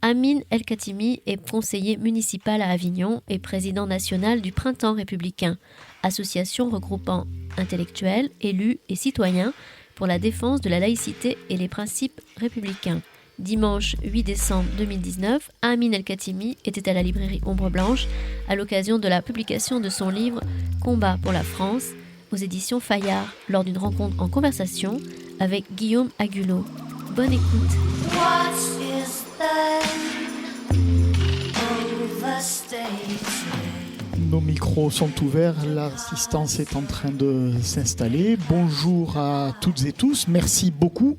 Amin El-Khatimi est conseiller municipal à Avignon et président national du Printemps républicain, association regroupant intellectuels, élus et citoyens pour la défense de la laïcité et les principes républicains. Dimanche 8 décembre 2019, Amin El-Khatimi était à la librairie Ombre Blanche à l'occasion de la publication de son livre « Combat pour la France » aux éditions Fayard, lors d'une rencontre en conversation avec Guillaume Agulot. Bonne écoute. Nos micros sont ouverts, l'assistance est en train de s'installer. Bonjour à toutes et tous, merci beaucoup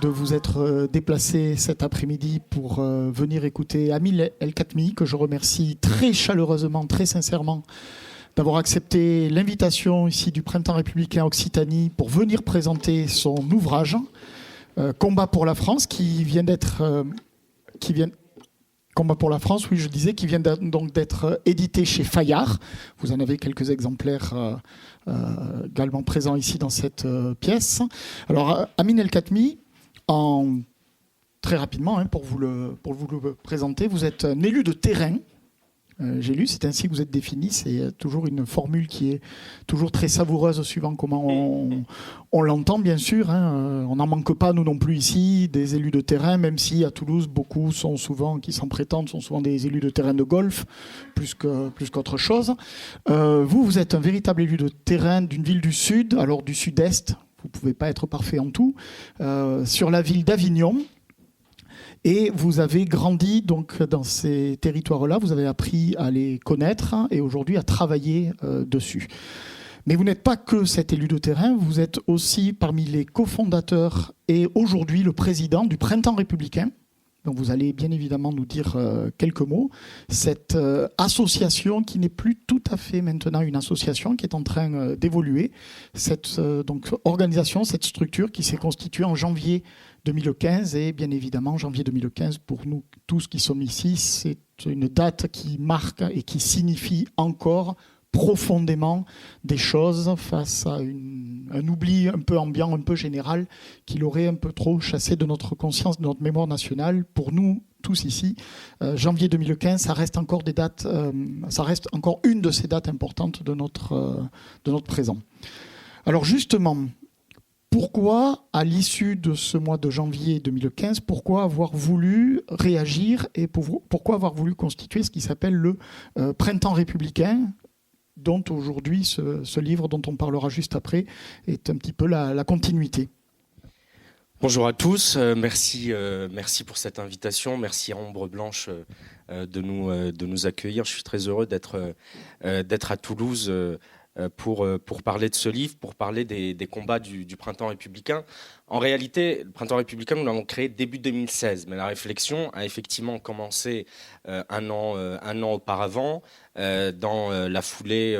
de vous être déplacés cet après-midi pour venir écouter Amin El-Khatimi, que je remercie très chaleureusement, très sincèrement, d'avoir accepté l'invitation ici du Printemps républicain Occitanie pour venir présenter son ouvrage Combat pour la France, Combat pour la France, oui, je disais, qui vient donc d'être édité chez Fayard. Vous en avez quelques exemplaires également présents ici dans cette pièce. Alors, Amin El-Khatimi, très rapidement, pour vous le présenter, vous êtes un élu de terrain. J'ai lu, c'est ainsi que vous êtes défini. C'est toujours une formule qui est toujours très savoureuse suivant comment on l'entend, bien sûr. On n'en manque pas, nous non plus ici, des élus de terrain, même si à Toulouse, beaucoup qui s'en prétendent, sont souvent des élus de terrain de golf, plus qu'autre chose. Vous êtes un véritable élu de terrain d'une ville du Sud, alors du Sud-Est, vous ne pouvez pas être parfait en tout, sur la ville d'Avignon. Et vous avez grandi donc dans ces territoires-là, vous avez appris à les connaître et aujourd'hui à travailler dessus. Mais vous n'êtes pas que cet élu de terrain, vous êtes aussi parmi les cofondateurs et aujourd'hui le président du Printemps républicain. Donc vous allez bien évidemment nous dire quelques mots. Cette association qui n'est plus tout à fait maintenant une association, qui est en train d'évoluer. Cette donc, organisation, cette structure qui s'est constituée en janvier 2015. Et bien évidemment, janvier 2015, pour nous tous qui sommes ici, c'est une date qui marque et qui signifie encore profondément des choses face à un oubli un peu ambiant, un peu général, qui l'aurait un peu trop chassé de notre conscience, de notre mémoire nationale. Pour nous tous ici, janvier 2015, ça reste encore une de ces dates importantes de notre présent. Alors justement, pourquoi, à l'issue de ce mois de janvier 2015, pourquoi avoir voulu réagir et pourquoi avoir voulu constituer ce qui s'appelle le Printemps républicain, dont aujourd'hui, ce livre dont on parlera juste après, est un petit peu la continuité. Bonjour à tous, merci pour cette invitation, merci à Ombre Blanche de nous accueillir. Je suis très heureux d'être à Toulouse pour parler de ce livre, pour parler des combats du Printemps républicain. En réalité, le Printemps républicain, nous l'avons créé début 2016, mais la réflexion a effectivement commencé un an auparavant, dans la foulée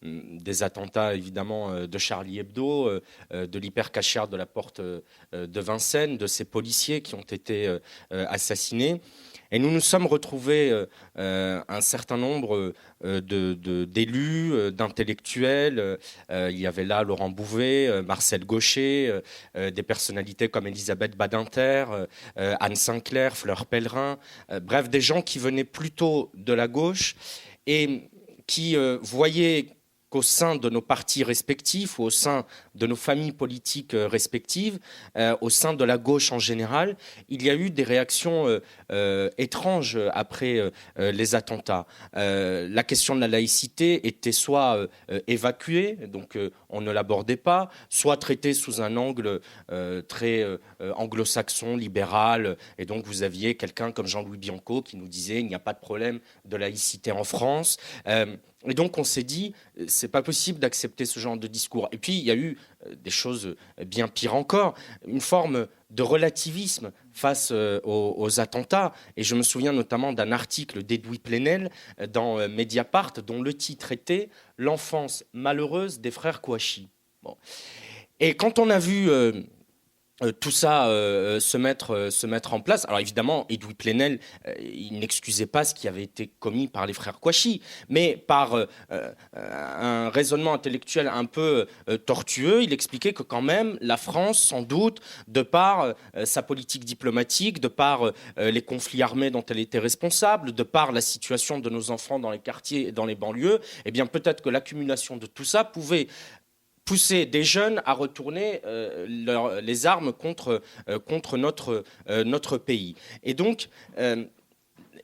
des attentats évidemment de Charlie Hebdo, de l'hypercachère de la porte de Vincennes, de ces policiers qui ont été assassinés. Et nous nous sommes retrouvés un certain nombre d'élus, d'intellectuels. Il y avait là Laurent Bouvet, Marcel Gaucher, des personnalités comme Elisabeth Badinter, Anne Sinclair, Fleur Pellerin, bref, des gens qui venaient plutôt de la gauche et qui voyaient qu'au sein de nos partis respectifs ou au sein de nos familles politiques respectives, au sein de la gauche en général, il y a eu des réactions étranges après les attentats. La question de la laïcité était soit évacuée, donc on ne l'abordait pas, soit traitée sous un angle très anglo-saxon, libéral, et donc vous aviez quelqu'un comme Jean-Louis Bianco qui nous disait il n'y a pas de problème de laïcité en France. Et donc on s'est dit, c'est pas possible d'accepter ce genre de discours. Et puis il y a eu des choses bien pires encore, une forme de relativisme face aux attentats. Et je me souviens notamment d'un article d'Edoui Plenel dans Mediapart, dont le titre était « L'enfance malheureuse des frères Kouachi ». Bon. Et quand on a vu tout ça se mettre en place. Alors évidemment, Edoui Plenel, il n'excusait pas ce qui avait été commis par les frères Kouachi, mais par un raisonnement intellectuel un peu tortueux, il expliquait que quand même la France, sans doute, de par sa politique diplomatique, de par les conflits armés dont elle était responsable, de par la situation de nos enfants dans les quartiers et dans les banlieues, eh bien peut-être que l'accumulation de tout ça pouvait pousser des jeunes à retourner les armes contre notre pays. Et donc,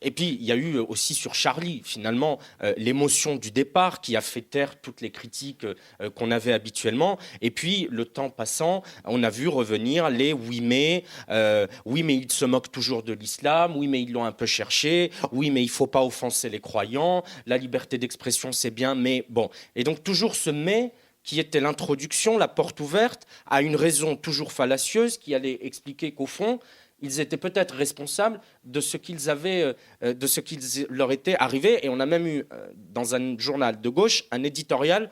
et puis il y a eu aussi sur Charlie, finalement, l'émotion du départ qui a fait taire toutes les critiques qu'on avait habituellement. Et puis, le temps passant, on a vu revenir les oui mais ils se moquent toujours de l'islam, oui mais ils l'ont un peu cherché, oui mais il ne faut pas offenser les croyants, la liberté d'expression c'est bien, mais bon. Et donc toujours ce mais qui était l'introduction, la porte ouverte à une raison toujours fallacieuse qui allait expliquer qu'au fond, ils étaient peut-être responsables de ce qu'ils avaient, de ce qu'il leur était arrivé. Et on a même eu, dans un journal de gauche, un éditorial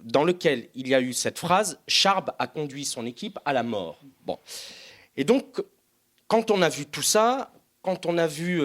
dans lequel il y a eu cette phrase « Charb a conduit son équipe à la mort ». Bon. Et donc, quand on a vu tout ça, quand on a vu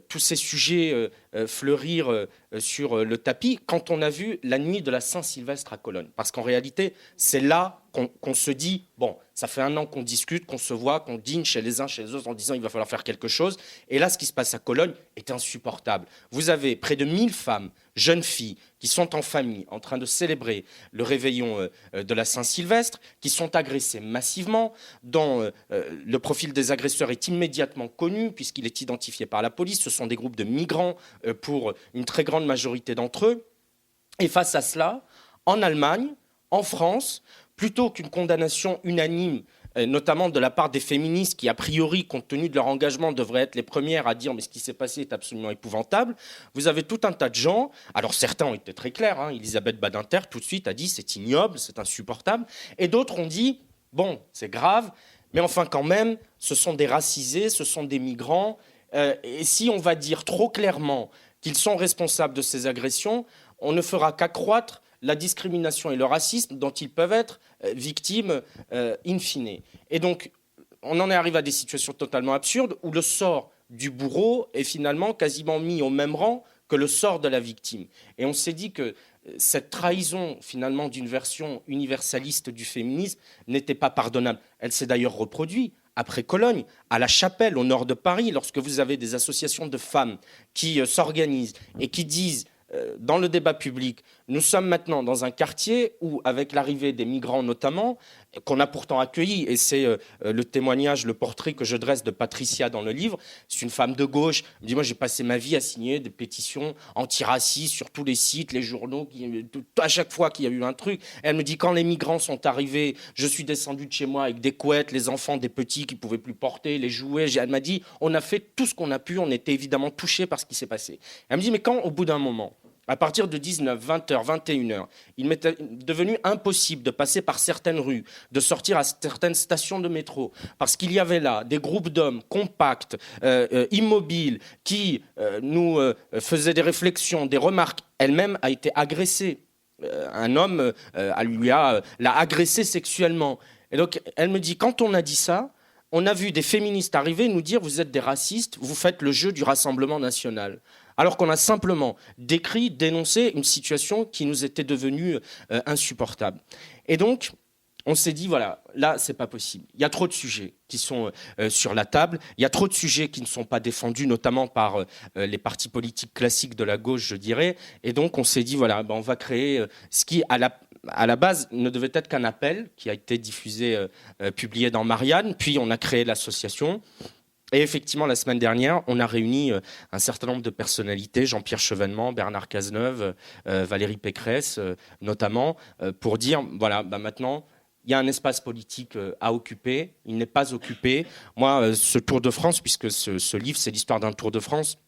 tous ces sujets fleurir sur le tapis, quand on a vu la nuit de la Saint-Sylvestre à Cologne. Parce qu'en réalité, c'est là qu'on se dit, bon, ça fait 1 an qu'on discute, qu'on se voit, qu'on dîne chez les uns, chez les autres, en disant il va falloir faire quelque chose. Et là, ce qui se passe à Cologne est insupportable. Vous avez près de 1000 femmes, jeunes filles, qui sont en famille, en train de célébrer le réveillon de la Saint-Sylvestre, qui sont agressées massivement, dont le profil des agresseurs est immédiatement connu, puisqu'il est identifié par la police. Ce sont des groupes de migrants pour une très grande majorité d'entre eux. Et face à cela, en Allemagne, en France, plutôt qu'une condamnation unanime, notamment de la part des féministes qui, a priori, compte tenu de leur engagement, devraient être les premières à dire « mais ce qui s'est passé est absolument épouvantable », vous avez tout un tas de gens, alors certains ont été très clairs, hein, Elisabeth Badinter tout de suite a dit « c'est ignoble, c'est insupportable », et d'autres ont dit « bon, c'est grave, mais enfin quand même, ce sont des racisés, ce sont des migrants, et si on va dire trop clairement qu'ils sont responsables de ces agressions, on ne fera qu'accroître la discrimination et le racisme dont ils peuvent être victimes in fine. » Et donc, on en est arrivé à des situations totalement absurdes où le sort du bourreau est finalement quasiment mis au même rang que le sort de la victime. Et on s'est dit que cette trahison finalement d'une version universaliste du féminisme n'était pas pardonnable. Elle s'est d'ailleurs reproduite après Cologne, à La Chapelle, au nord de Paris, lorsque vous avez des associations de femmes qui s'organisent et qui disent dans le débat public, nous sommes maintenant dans un quartier où, avec l'arrivée des migrants notamment, qu'on a pourtant accueilli, et c'est le témoignage, le portrait que je dresse de Patricia dans le livre, c'est une femme de gauche, elle me dit, moi j'ai passé ma vie à signer des pétitions antiracistes sur tous les sites, les journaux, à chaque fois qu'il y a eu un truc. Et elle me dit, quand les migrants sont arrivés, je suis descendue de chez moi avec des couettes, les enfants, des petits qui ne pouvaient plus porter, les jouets. Elle m'a dit, on a fait tout ce qu'on a pu, on était évidemment touchés par ce qui s'est passé. Elle me dit, mais quand au bout d'un moment, à partir de 19, 20h, 21h, il m'était devenu impossible de passer par certaines rues, de sortir à certaines stations de métro, parce qu'il y avait là des groupes d'hommes compacts, immobiles, qui nous faisaient des réflexions, des remarques. Elle-même a été agressée. Un homme l'a agressée sexuellement. Et donc, elle me dit, quand on a dit ça, on a vu des féministes arriver et nous dire « vous êtes des racistes, vous faites le jeu du Rassemblement national ». Alors qu'on a simplement décrit, dénoncé une situation qui nous était devenue insupportable. Et donc, on s'est dit, voilà, là, c'est pas possible. Il y a trop de sujets qui sont sur la table. Il y a trop de sujets qui ne sont pas défendus, notamment par les partis politiques classiques de la gauche, je dirais. Et donc, on s'est dit, voilà, on va créer ce qui, à la base, ne devait être qu'un appel qui a été diffusé, publié dans Marianne. Puis, on a créé l'association. Et effectivement, la semaine dernière, on a réuni un certain nombre de personnalités, Jean-Pierre Chevènement, Bernard Cazeneuve, Valérie Pécresse, notamment, pour dire, voilà, maintenant, il y a un espace politique à occuper, il n'est pas occupé. Moi, ce Tour de France, puisque ce livre, c'est l'histoire d'un Tour de France,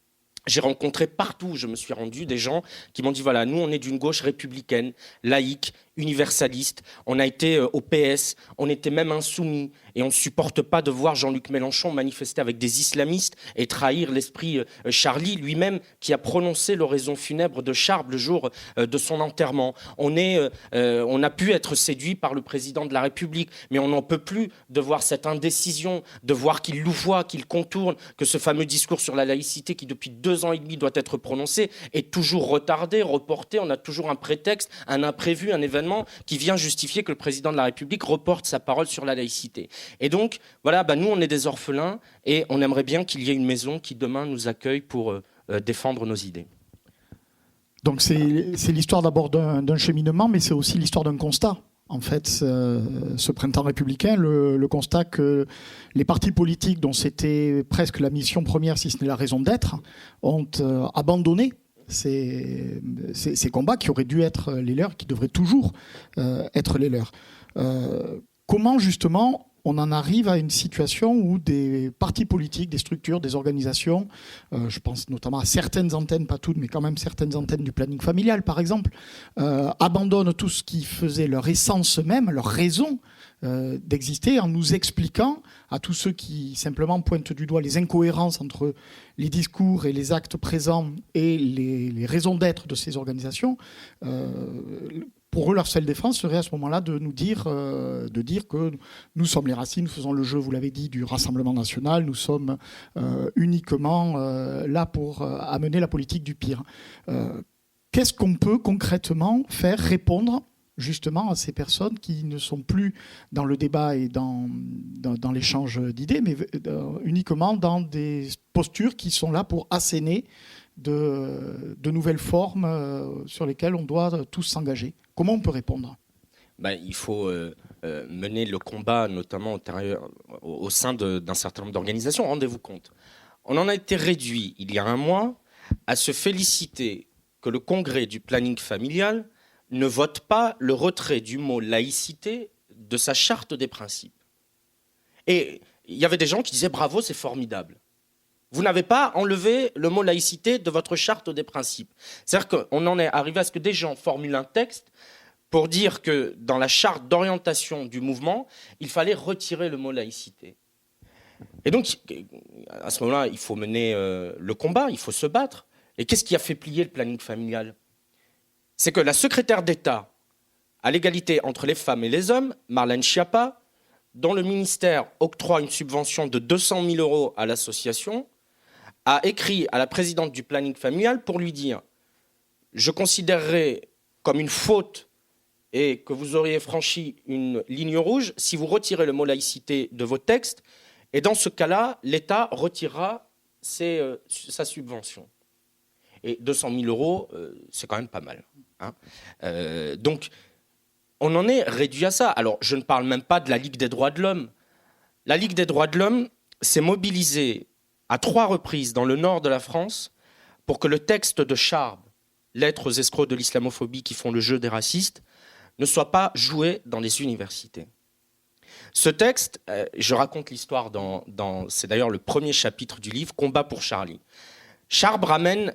j'ai rencontré partout où je me suis rendu des gens qui m'ont dit, voilà, nous, on est d'une gauche républicaine, laïque, universaliste, on a été au PS, on était même insoumis et on ne supporte pas de voir Jean-Luc Mélenchon manifester avec des islamistes et trahir l'esprit Charlie lui-même qui a prononcé l'oraison funèbre de Charb le jour de son enterrement. On a pu être séduit par le président de la République, mais on n'en peut plus de voir cette indécision, de voir qu'il louvoie, qu'il contourne, que ce fameux discours sur la laïcité qui depuis 2 ans et demi doit être prononcé est toujours retardé, reporté. On a toujours un prétexte, un imprévu, un événement qui vient justifier que le président de la République reporte sa parole sur la laïcité. Et donc, voilà, nous, on est des orphelins et on aimerait bien qu'il y ait une maison qui, demain, nous accueille pour défendre nos idées. Donc, c'est l'histoire d'abord d'un cheminement, mais c'est aussi l'histoire d'un constat. En fait, ce printemps républicain, le constat que les partis politiques, dont c'était presque la mission première, si ce n'est la raison d'être, ont abandonné ces combats qui auraient dû être les leurs, qui devraient toujours être les leurs. Comment, justement, on en arrive à une situation où des partis politiques, des structures, des organisations, je pense notamment à certaines antennes, pas toutes, mais quand même certaines antennes du planning familial, par exemple, abandonnent tout ce qui faisait leur essence même, leur raison d'exister, en nous expliquant à tous ceux qui simplement pointent du doigt les incohérences entre les discours et les actes présents et les raisons d'être de ces organisations. Pour eux, leur seule défense serait à ce moment-là de nous dire, que nous sommes les racines, nous faisons le jeu, vous l'avez dit, du Rassemblement national, nous sommes uniquement là pour amener la politique du pire. Qu'est-ce qu'on peut concrètement faire répondre justement à ces personnes qui ne sont plus dans le débat et dans l'échange d'idées, mais uniquement dans des postures qui sont là pour asséner de nouvelles formes sur lesquelles on doit tous s'engager. Comment on peut répondre ? Il faut mener le combat, notamment au sein d'un certain nombre d'organisations. Rendez-vous compte, on en a été réduit, il y a un mois, à se féliciter que le congrès du planning familial ne vote pas le retrait du mot laïcité de sa charte des principes. Et il y avait des gens qui disaient « bravo, c'est formidable ». Vous n'avez pas enlevé le mot laïcité de votre charte des principes. C'est-à-dire qu'on en est arrivé à ce que des gens formulent un texte pour dire que dans la charte d'orientation du mouvement, il fallait retirer le mot laïcité. Et donc, à ce moment-là, il faut mener le combat, il faut se battre. Et qu'est-ce qui a fait plier le planning familial ? C'est que la secrétaire d'État à l'égalité entre les femmes et les hommes, Marlène Schiappa, dont le ministère octroie une subvention de 200 000 € à l'association, a écrit à la présidente du planning familial pour lui dire « Je considérerais comme une faute et que vous auriez franchi une ligne rouge si vous retirez le mot laïcité de vos textes, et dans ce cas-là, l'État retirera sa subvention. » Et 200 000 €, c'est quand même pas mal. Hein. Donc, on en est réduit à ça. Alors, je ne parle même pas de la Ligue des droits de l'homme. La Ligue des droits de l'homme s'est mobilisée à 3 reprises dans le nord de la France pour que le texte de Charb, Lettres aux escrocs de l'islamophobie qui font le jeu des racistes, ne soit pas joué dans les universités. Ce texte, je raconte l'histoire c'est d'ailleurs le premier chapitre du livre, Combat pour Charlie. Charb ramène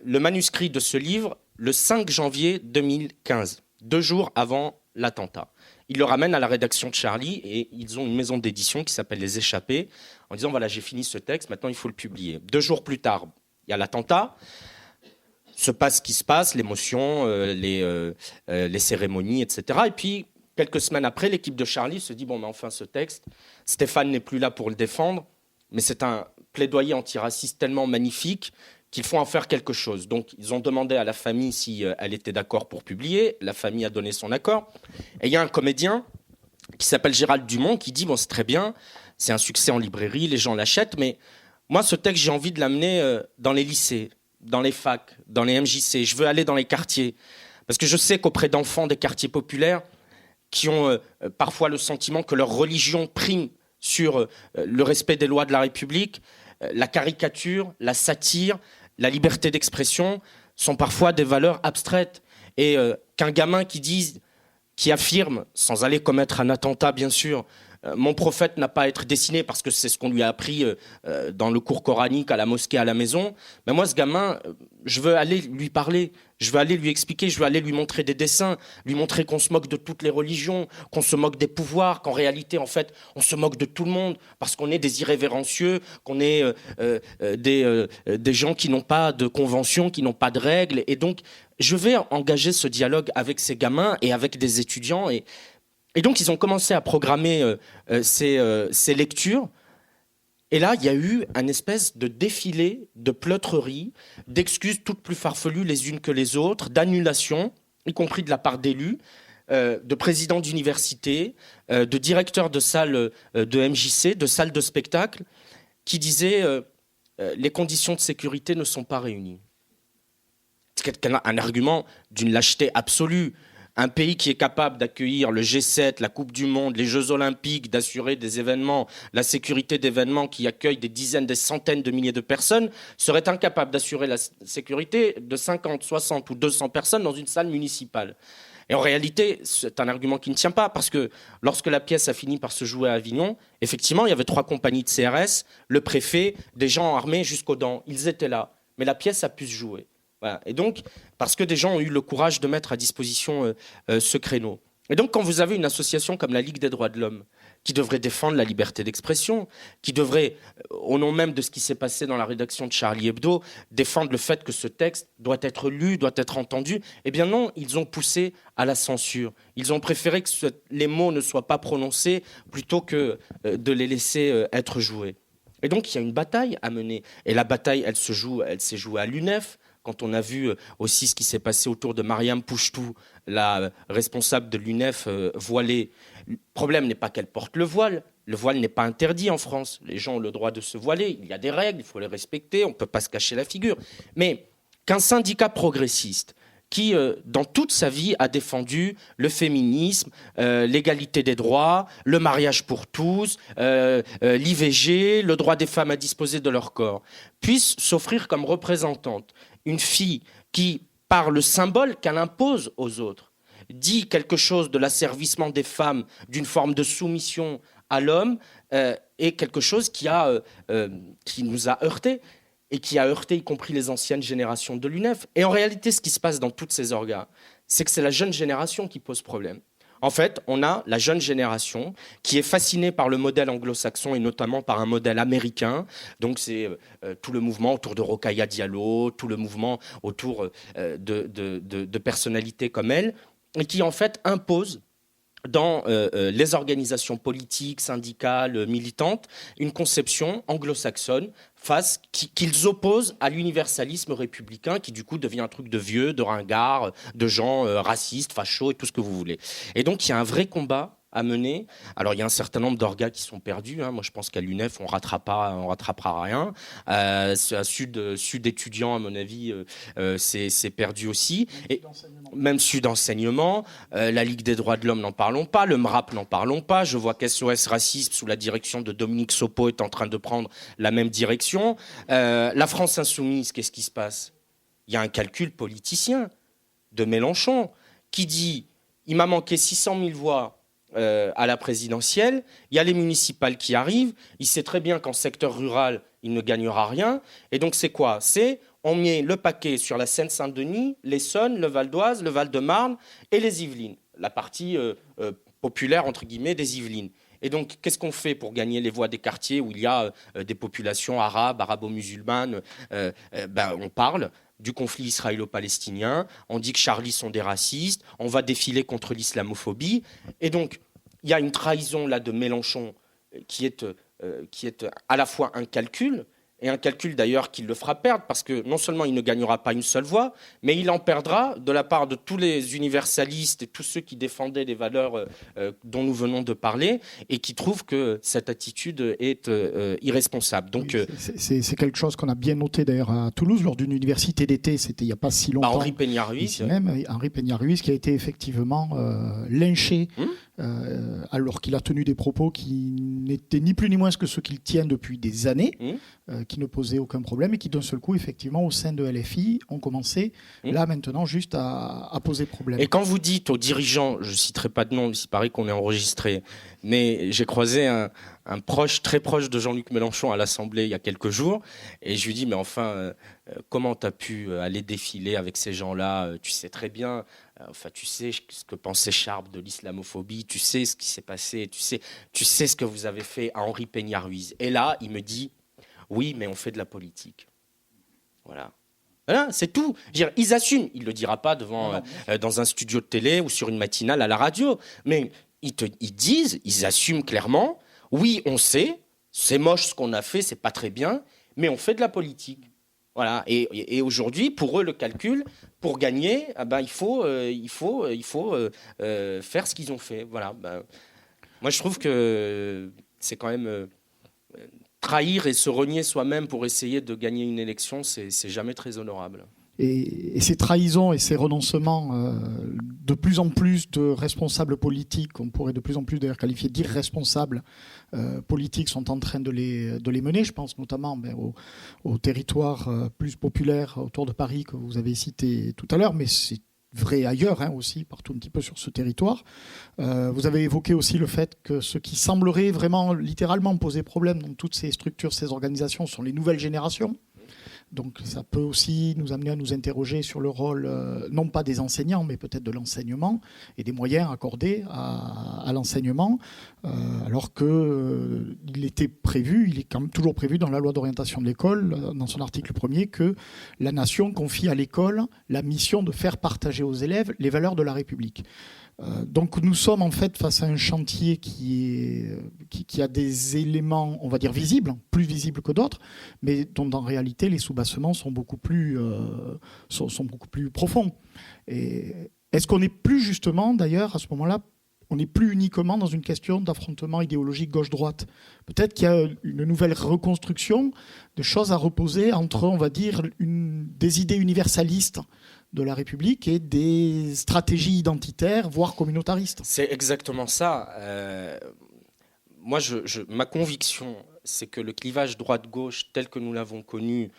le manuscrit de ce livre le 5 janvier 2015, 2 jours avant l'attentat. Il le ramène à la rédaction de Charlie et ils ont une maison d'édition qui s'appelle Les Échappés en disant voilà, j'ai fini ce texte, maintenant il faut le publier. 2 jours plus tard, il y a l'attentat, se passe ce qui se passe, l'émotion, les cérémonies, etc. Et puis, quelques semaines après, l'équipe de Charlie se dit bon, mais enfin ce texte, Stéphane n'est plus là pour le défendre, mais c'est un plaidoyer antiraciste tellement magnifique qu'il faut en faire quelque chose. Donc, ils ont demandé à la famille si elle était d'accord pour publier. La famille a donné son accord. Et il y a un comédien qui s'appelle Gérald Dumont qui dit « Bon, c'est très bien, c'est un succès en librairie, les gens l'achètent, mais moi, ce texte, j'ai envie de l'amener dans les lycées, dans les facs, dans les MJC. Je veux aller dans les quartiers. Parce que je sais qu'auprès d'enfants des quartiers populaires qui ont parfois le sentiment que leur religion prime sur le respect des lois de la République, la caricature, la satire, la liberté d'expression sont parfois des valeurs abstraites. Et qu'un gamin qui affirme, sans aller commettre un attentat bien sûr, mon prophète n'a pas à être dessiné parce que c'est ce qu'on lui a appris dans le cours coranique, à la mosquée, à la maison. Mais moi, ce gamin, je veux aller lui parler, je veux aller lui expliquer, je veux aller lui montrer des dessins, lui montrer qu'on se moque de toutes les religions, qu'on se moque des pouvoirs, qu'en réalité, en fait, on se moque de tout le monde parce qu'on est des irrévérencieux, qu'on est des gens qui n'ont pas de conventions, qui n'ont pas de règles. Et donc, je vais engager ce dialogue avec ces gamins et avec des étudiants. Et donc, ils ont commencé à programmer ces lectures. Et là, il y a eu un espèce de défilé de pleutreries, d'excuses toutes plus farfelues les unes que les autres, d'annulations, y compris de la part d'élus, de présidents d'université, de directeurs de salles de MJC, de salles de spectacle, qui disaient les conditions de sécurité ne sont pas réunies. C'est un argument d'une lâcheté absolue. Un pays qui est capable d'accueillir le G7, la Coupe du Monde, les Jeux Olympiques, d'assurer des événements, la sécurité d'événements qui accueillent des dizaines, des centaines de milliers de personnes, serait incapable d'assurer la sécurité de 50, 60 ou 200 personnes dans une salle municipale. Et en réalité, c'est un argument qui ne tient pas, parce que lorsque la pièce a fini par se jouer à Avignon, effectivement, il y avait 3 compagnies de CRS, le préfet, des gens armés jusqu'aux dents. Ils étaient là. Mais la pièce a pu se jouer. Voilà. Et donc, parce que des gens ont eu le courage de mettre à disposition ce créneau. Et donc, quand vous avez une association comme la Ligue des droits de l'homme, qui devrait défendre la liberté d'expression, qui devrait, au nom même de ce qui s'est passé dans la rédaction de Charlie Hebdo, défendre le fait que ce texte doit être lu, doit être entendu, eh bien non, ils ont poussé à la censure. Ils ont préféré que les mots ne soient pas prononcés plutôt que de les laisser être joués. Et donc, il y a une bataille à mener. Et la bataille, elle s'est jouée à l'UNEF. Quand on a vu aussi ce qui s'est passé autour de Mariam Pouchtou, la responsable de l'UNEF voilée, le problème n'est pas qu'elle porte le voile n'est pas interdit en France, les gens ont le droit de se voiler, il y a des règles, il faut les respecter, on ne peut pas se cacher la figure. Mais qu'un syndicat progressiste qui, dans toute sa vie, a défendu le féminisme, l'égalité des droits, le mariage pour tous, l'IVG, le droit des femmes à disposer de leur corps, puisse s'offrir comme représentante une fille qui, par le symbole qu'elle impose aux autres, dit quelque chose de l'asservissement des femmes, d'une forme de soumission à l'homme, est quelque chose qui nous a heurtés, et qui a heurté y compris les anciennes générations de l'UNEF. Et en réalité, ce qui se passe dans toutes ces orgas, c'est que c'est la jeune génération qui pose problème. En fait, on a la jeune génération qui est fascinée par le modèle anglo-saxon et notamment par un modèle américain. Donc c'est tout le mouvement autour de Rokhaya Diallo, tout le mouvement autour de personnalités comme elle, et qui en fait impose dans les organisations politiques, syndicales, militantes, une conception anglo-saxonne qu'ils opposent à l'universalisme républicain qui du coup devient un truc de vieux, de ringard, de gens racistes, fachos et tout ce que vous voulez. Et donc il y a un vrai combat à mener. Alors il y a un certain nombre d'orgas qui sont perdus. Moi je pense qu'à l'UNEF on rattrapera rien. Sud étudiant à mon avis c'est perdu aussi. Et même Sud enseignement, la Ligue des droits de l'homme n'en parlons pas, le MRAP n'en parlons pas. Je vois qu'SOS Racisme sous la direction de Dominique Sopo est en train de prendre la même direction. La France insoumise, qu'est-ce qui se passe? Il y a un calcul politicien de Mélenchon qui dit il m'a manqué 600 000 voix à la présidentielle, il y a les municipales qui arrivent, il sait très bien qu'en secteur rural, il ne gagnera rien, et donc c'est quoi? On met le paquet sur la Seine-Saint-Denis, l'Essonne, le Val d'Oise, le Val-de-Marne et les Yvelines, la partie populaire, entre guillemets, des Yvelines. Et donc, qu'est-ce qu'on fait pour gagner les voix des quartiers où il y a des populations arabes, arabo-musulmanes on parle du conflit israélo-palestinien, on dit que Charlie sont des racistes, on va défiler contre l'islamophobie. Et donc, il y a une trahison là de Mélenchon qui est à la fois un calcul, et un calcul d'ailleurs qui le fera perdre, parce que non seulement il ne gagnera pas une seule voix, mais il en perdra de la part de tous les universalistes et tous ceux qui défendaient les valeurs dont nous venons de parler, et qui trouvent que cette attitude est irresponsable. Donc, oui, c'est quelque chose qu'on a bien noté d'ailleurs à Toulouse, lors d'une université d'été, c'était il n'y a pas si longtemps. Henri Peña-Ruiz. Henri Peña-Ruiz qui a été effectivement lynché alors qu'il a tenu des propos qui n'étaient ni plus ni moins que ceux qu'il tient depuis des années, qui ne posaient aucun problème et qui d'un seul coup, effectivement, au sein de LFI, ont commencé, là maintenant, juste à poser problème. Et quand vous dites aux dirigeants, je ne citerai pas de nom, il paraît qu'on est enregistré, mais j'ai croisé un proche, très proche de Jean-Luc Mélenchon à l'Assemblée il y a quelques jours, et je lui dis, mais enfin, comment tu as pu aller défiler avec ces gens-là? Tu sais très bien, enfin, tu sais ce que pensait Charb de l'islamophobie, tu sais ce qui s'est passé, tu sais ce que vous avez fait à Henri Peña-Ruiz. Et là, il me dit, oui, mais on fait de la politique. Voilà. Voilà, c'est tout. Je veux dire, ils assument. Il ne le dira pas dans un studio de télé ou sur une matinale à la radio. Mais ils disent, ils assument clairement, oui, on sait, c'est moche ce qu'on a fait, c'est pas très bien, mais on fait de la politique. Voilà. Et aujourd'hui, pour eux, le calcul, pour gagner, il faut faire ce qu'ils ont fait. Voilà. Moi, je trouve que c'est quand même trahir et se renier soi-même pour essayer de gagner une élection, c'est jamais très honorable. Et ces trahisons et ces renoncements, de plus en plus de responsables politiques, on pourrait de plus en plus d'ailleurs qualifier d'irresponsables politiques, sont en train de les mener. Je pense notamment aux territoires plus populaires autour de Paris que vous avez cité tout à l'heure, mais c'est vrai ailleurs aussi, partout un petit peu sur ce territoire. Vous avez évoqué aussi le fait que ce qui semblerait vraiment littéralement poser problème dans toutes ces structures, ces organisations, sont les nouvelles générations. Donc ça peut aussi nous amener à nous interroger sur le rôle, non pas des enseignants, mais peut-être de l'enseignement et des moyens accordés à l'enseignement, alors qu'il était prévu, il est quand même toujours prévu dans la loi d'orientation de l'école, dans son article 1er, que la nation confie à l'école la mission de faire partager aux élèves les valeurs de la République. Donc nous sommes en fait face à un chantier qui a des éléments, on va dire, visibles, plus visibles que d'autres, mais dont en réalité les soubassements sont beaucoup plus profonds. Et est-ce qu'on n'est plus justement, d'ailleurs, à ce moment-là, on n'est plus uniquement dans une question d'affrontement idéologique gauche-droite? Peut-être qu'il y a une nouvelle reconstruction de choses à reposer entre, on va dire, des idées universalistes de la République et des stratégies identitaires, voire communautaristes. C'est exactement ça. Moi, ma conviction, c'est que le clivage droite-gauche, tel que nous l'avons connu,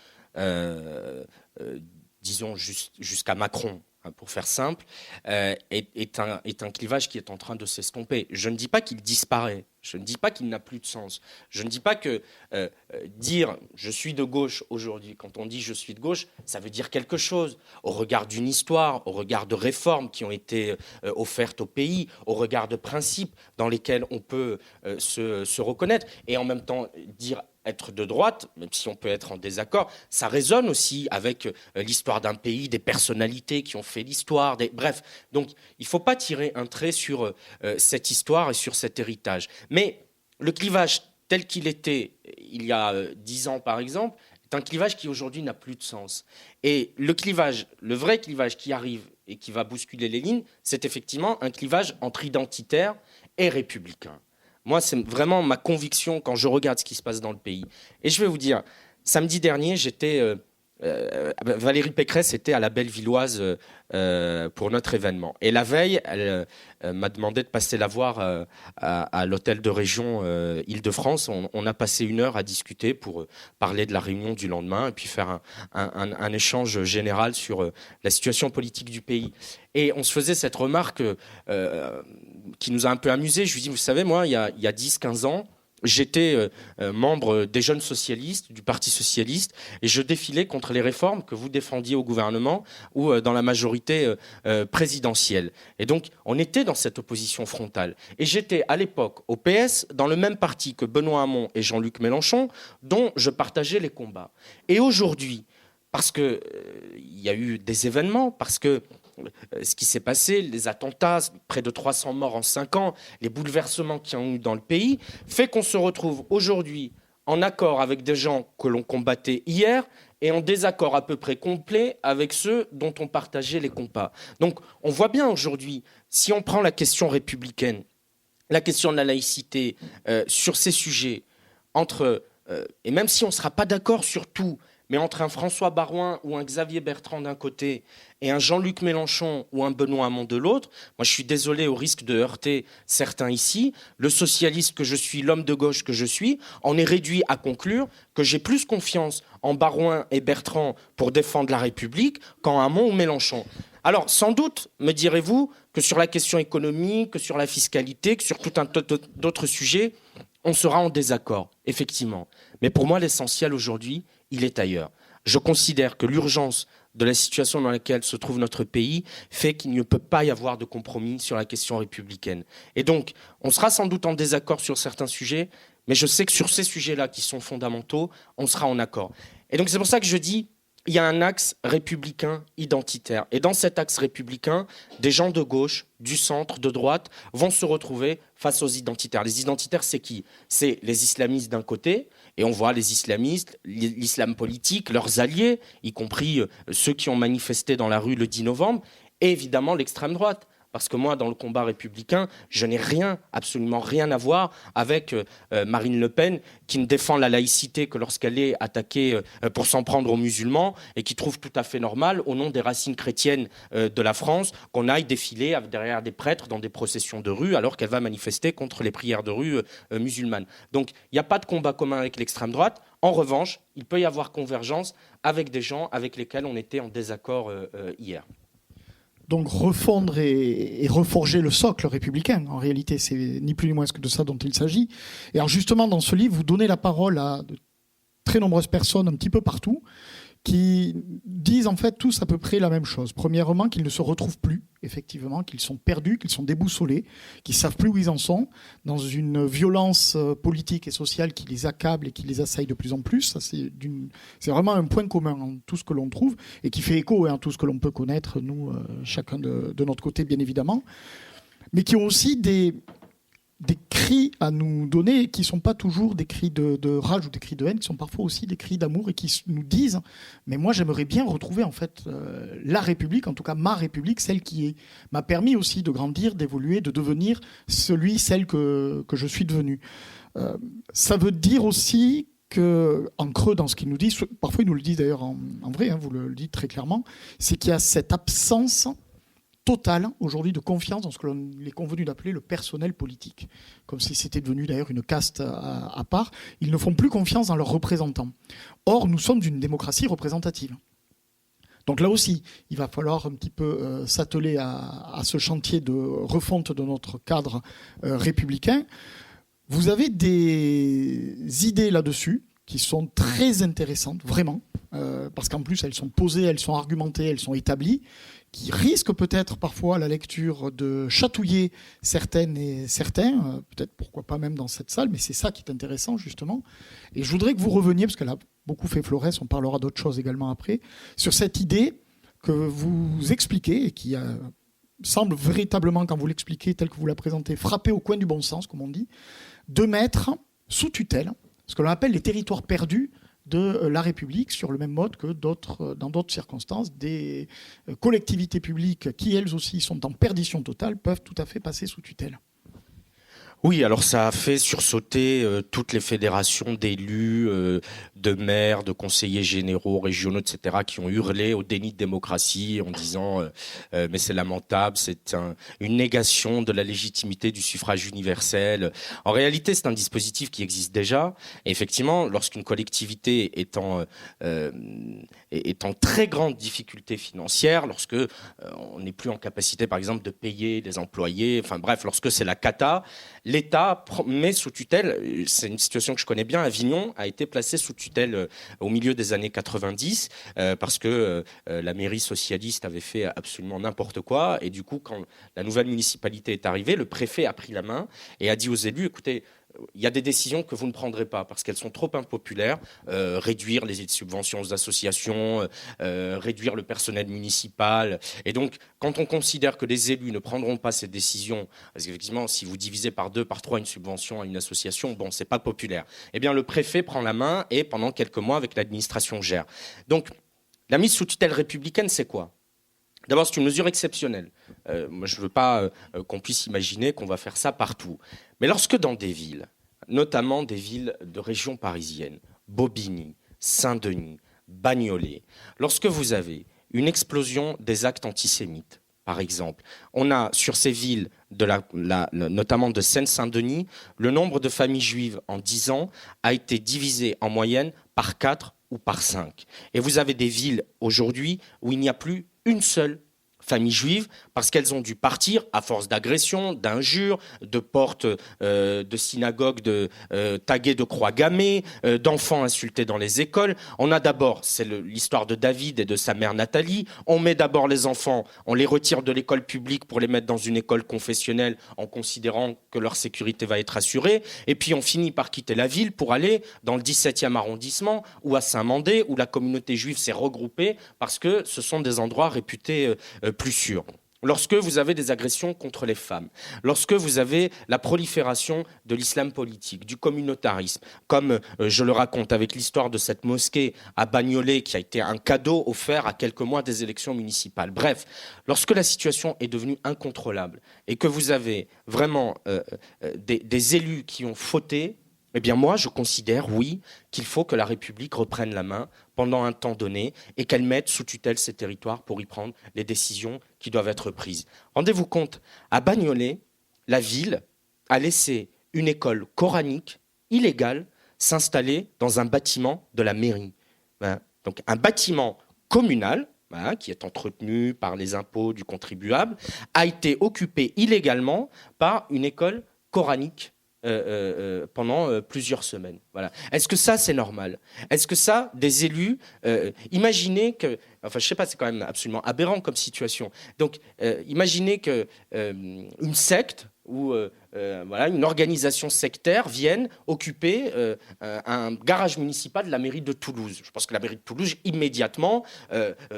disons jusqu'à Macron, pour faire simple, est un clivage qui est en train de s'estomper. Je ne dis pas qu'il disparaît, je ne dis pas qu'il n'a plus de sens, je ne dis pas que dire « je suis de gauche » aujourd'hui, quand on dit « je suis de gauche », ça veut dire quelque chose au regard d'une histoire, au regard de réformes qui ont été offertes au pays, au regard de principes dans lesquels on peut se reconnaître, et en même temps dire être de droite, même si on peut être en désaccord, ça résonne aussi avec l'histoire d'un pays, des personnalités qui ont fait l'histoire. Bref, donc il ne faut pas tirer un trait sur cette histoire et sur cet héritage. Mais le clivage tel qu'il était il y a 10 ans, par exemple, est un clivage qui aujourd'hui n'a plus de sens. Et le vrai clivage qui arrive et qui va bousculer les lignes, c'est effectivement un clivage entre identitaire et républicain. Moi, c'est vraiment ma conviction quand je regarde ce qui se passe dans le pays. Et je vais vous dire, samedi dernier, Valérie Pécresse était à la Bellevilloise pour notre événement. Et la veille, elle m'a demandé de passer la voir à l'hôtel de région Île-de-France. On a passé 1 heure à discuter pour parler de la réunion du lendemain et puis faire un échange général sur la situation politique du pays. Et on se faisait cette remarque qui nous a un peu amusés. Je lui dis, vous savez, moi, il y a 10-15 ans, j'étais membre des Jeunes Socialistes, du Parti Socialiste, et je défilais contre les réformes que vous défendiez au gouvernement ou dans la majorité présidentielle. Et donc, on était dans cette opposition frontale. Et j'étais à l'époque au PS, dans le même parti que Benoît Hamon et Jean-Luc Mélenchon, dont je partageais les combats. Et aujourd'hui, parce qu'il y a eu des événements, parce que ce qui s'est passé, les attentats, près de 300 morts en 5 ans, les bouleversements qu'il y a eu dans le pays, fait qu'on se retrouve aujourd'hui en accord avec des gens que l'on combattait hier et en désaccord à peu près complet avec ceux dont on partageait les combats. Donc on voit bien aujourd'hui, si on prend la question républicaine, la question de la laïcité, sur ces sujets, et même si on ne sera pas d'accord sur tout, mais entre un François Baroin ou un Xavier Bertrand d'un côté et un Jean-Luc Mélenchon ou un Benoît Hamon de l'autre, moi je suis désolé au risque de heurter certains ici, le socialiste que je suis, l'homme de gauche que je suis, en est réduit à conclure que j'ai plus confiance en Baroin et Bertrand pour défendre la République qu'en Hamon ou Mélenchon. Alors, sans doute, me direz-vous, que sur la question économique, que sur la fiscalité, que sur tout un tas d'autres sujets, on sera en désaccord, effectivement. Mais pour moi, l'essentiel aujourd'hui, il est ailleurs. Je considère que l'urgence de la situation dans laquelle se trouve notre pays fait qu'il ne peut pas y avoir de compromis sur la question républicaine. Et donc, on sera sans doute en désaccord sur certains sujets, mais je sais que sur ces sujets-là qui sont fondamentaux, on sera en accord. Et donc, c'est pour ça que je dis, il y a un axe républicain identitaire. Et dans cet axe républicain, des gens de gauche, du centre, de droite, vont se retrouver face aux identitaires. Les identitaires, c'est qui ? C'est les islamistes d'un côté, et on voit les islamistes, l'islam politique, leurs alliés, y compris ceux qui ont manifesté dans la rue le 10 novembre, et évidemment l'extrême droite. Parce que moi, dans le combat républicain, je n'ai absolument rien à voir avec Marine Le Pen, qui ne défend la laïcité que lorsqu'elle est attaquée pour s'en prendre aux musulmans et qui trouve tout à fait normal, au nom des racines chrétiennes de la France, qu'on aille défiler derrière des prêtres dans des processions de rue alors qu'elle va manifester contre les prières de rue musulmanes. Donc, il n'y a pas de combat commun avec l'extrême droite. En revanche, il peut y avoir convergence avec des gens avec lesquels on était en désaccord hier. Donc refondre et reforger le socle républicain, en réalité, c'est ni plus ni moins que de ça dont il s'agit. Et alors justement, dans ce livre, vous donnez la parole à de très nombreuses personnes un petit peu partout qui disent en fait tous à peu près la même chose. Premièrement, qu'ils ne se retrouvent plus, effectivement, qu'ils sont perdus, qu'ils sont déboussolés, qu'ils ne savent plus où ils en sont, dans une violence politique et sociale qui les accable et qui les assaille de plus en plus. Ça, c'est vraiment un point commun en tout ce que l'on trouve et qui fait écho en tout ce que l'on peut connaître, nous, chacun de notre côté, bien évidemment, mais qui ont aussi des cris à nous donner qui ne sont pas toujours des cris de rage ou des cris de haine, qui sont parfois aussi des cris d'amour et qui nous disent « mais moi j'aimerais bien retrouver en fait la République, en tout cas ma République, celle qui m'a permis aussi de grandir, d'évoluer, de devenir celle que je suis devenu ». Ça veut dire aussi qu'en creux dans ce qu'ils nous disent, parfois ils nous le disent d'ailleurs en vrai, vous le dites très clairement, c'est qu'il y a cette absence totale aujourd'hui de confiance dans ce que l'on est convenu d'appeler le personnel politique, comme si c'était devenu d'ailleurs une caste à part. Ils ne font plus confiance dans leurs représentants. Or, nous sommes une démocratie représentative. Donc là aussi, il va falloir un petit peu s'atteler à ce chantier de refonte de notre cadre républicain. Vous avez des idées là-dessus qui sont très intéressantes, vraiment, parce qu'en plus, elles sont posées, elles sont argumentées, elles sont établies, qui risquent peut-être parfois à la lecture de chatouiller certaines et certains, peut-être pourquoi pas même dans cette salle, mais c'est ça qui est intéressant justement. Et je voudrais que vous reveniez, parce qu'elle a beaucoup fait Florès, on parlera d'autres choses également après, sur cette idée que vous expliquez et qui semble véritablement, quand vous l'expliquez, tel que vous la présentez, frapper au coin du bon sens, comme on dit, de mettre sous tutelle ce que l'on appelle les territoires perdus de la République, sur le même mode que dans d'autres circonstances, des collectivités publiques qui, elles aussi, sont en perdition totale, peuvent tout à fait passer sous tutelle. Oui, alors ça a fait sursauter toutes les fédérations d'élus, de maires, de conseillers généraux, régionaux, etc., qui ont hurlé au déni de démocratie en disant mais c'est lamentable, c'est une négation de la légitimité du suffrage universel. En réalité, c'est un dispositif qui existe déjà. Et effectivement, lorsqu'une collectivité est en très grande difficulté financière, lorsque on n'est plus en capacité, par exemple, de payer les employés, enfin bref, lorsque c'est la cata, l'État met sous tutelle, c'est une situation que je connais bien, Avignon a été placé sous tutelle au milieu des années 90 parce que la mairie socialiste avait fait absolument n'importe quoi, et du coup quand la nouvelle municipalité est arrivée, le préfet a pris la main et a dit aux élus, écoutez, il y a des décisions que vous ne prendrez pas parce qu'elles sont trop impopulaires, réduire les subventions aux associations, réduire le personnel municipal. Et donc, quand on considère que les élus ne prendront pas ces décisions, parce qu'effectivement, si vous divisez par 2, par 3 une subvention à une association, bon, c'est pas populaire. Eh bien, le préfet prend la main et pendant quelques mois, avec l'administration, gère. Donc, la mise sous tutelle républicaine, c'est quoi ? D'abord, c'est une mesure exceptionnelle. Moi, je ne veux pas qu'on puisse imaginer qu'on va faire ça partout. Mais lorsque dans des villes, notamment des villes de région parisienne, Bobigny, Saint-Denis, Bagnolet. Lorsque vous avez une explosion des actes antisémites, par exemple, on a sur ces villes, notamment de Seine-Saint-Denis, le nombre de familles juives en 10 ans a été divisé en moyenne par 4 ou par 5. Et vous avez des villes aujourd'hui où il n'y a plus une seule famille juive parce qu'elles ont dû partir à force d'agressions, d'injures, de portes de synagogues taguées de croix gammées, d'enfants insultés dans les écoles. On a d'abord, c'est l'histoire de David et de sa mère Nathalie, on met d'abord les enfants, on les retire de l'école publique pour les mettre dans une école confessionnelle en considérant que leur sécurité va être assurée, et puis on finit par quitter la ville pour aller dans le 17e arrondissement ou à Saint-Mandé où la communauté juive s'est regroupée parce que ce sont des endroits réputés plus sûrs. Lorsque vous avez des agressions contre les femmes, lorsque vous avez la prolifération de l'islam politique, du communautarisme, comme je le raconte avec l'histoire de cette mosquée à Bagnolet qui a été un cadeau offert à quelques mois des élections municipales. Bref, lorsque la situation est devenue incontrôlable et que vous avez vraiment des élus qui ont fauté, eh bien moi je considère, oui, qu'il faut que la République reprenne la main pendant un temps donné et qu'elle mette sous tutelle ces territoires pour y prendre les décisions qui doivent être prises. Rendez-vous compte, à Bagnolet, la ville a laissé une école coranique illégale s'installer dans un bâtiment de la mairie. Donc un bâtiment communal, qui est entretenu par les impôts du contribuable, a été occupé illégalement par une école coranique pendant plusieurs semaines. Voilà. Est-ce que ça, c'est normal ? Est-ce que ça, des élus, imaginez que... Enfin, je ne sais pas, c'est quand même absolument aberrant comme situation. Donc, imaginez qu'une secte ou une organisation sectaire vienne occuper un garage municipal de la mairie de Toulouse. Je pense que la mairie de Toulouse, immédiatement,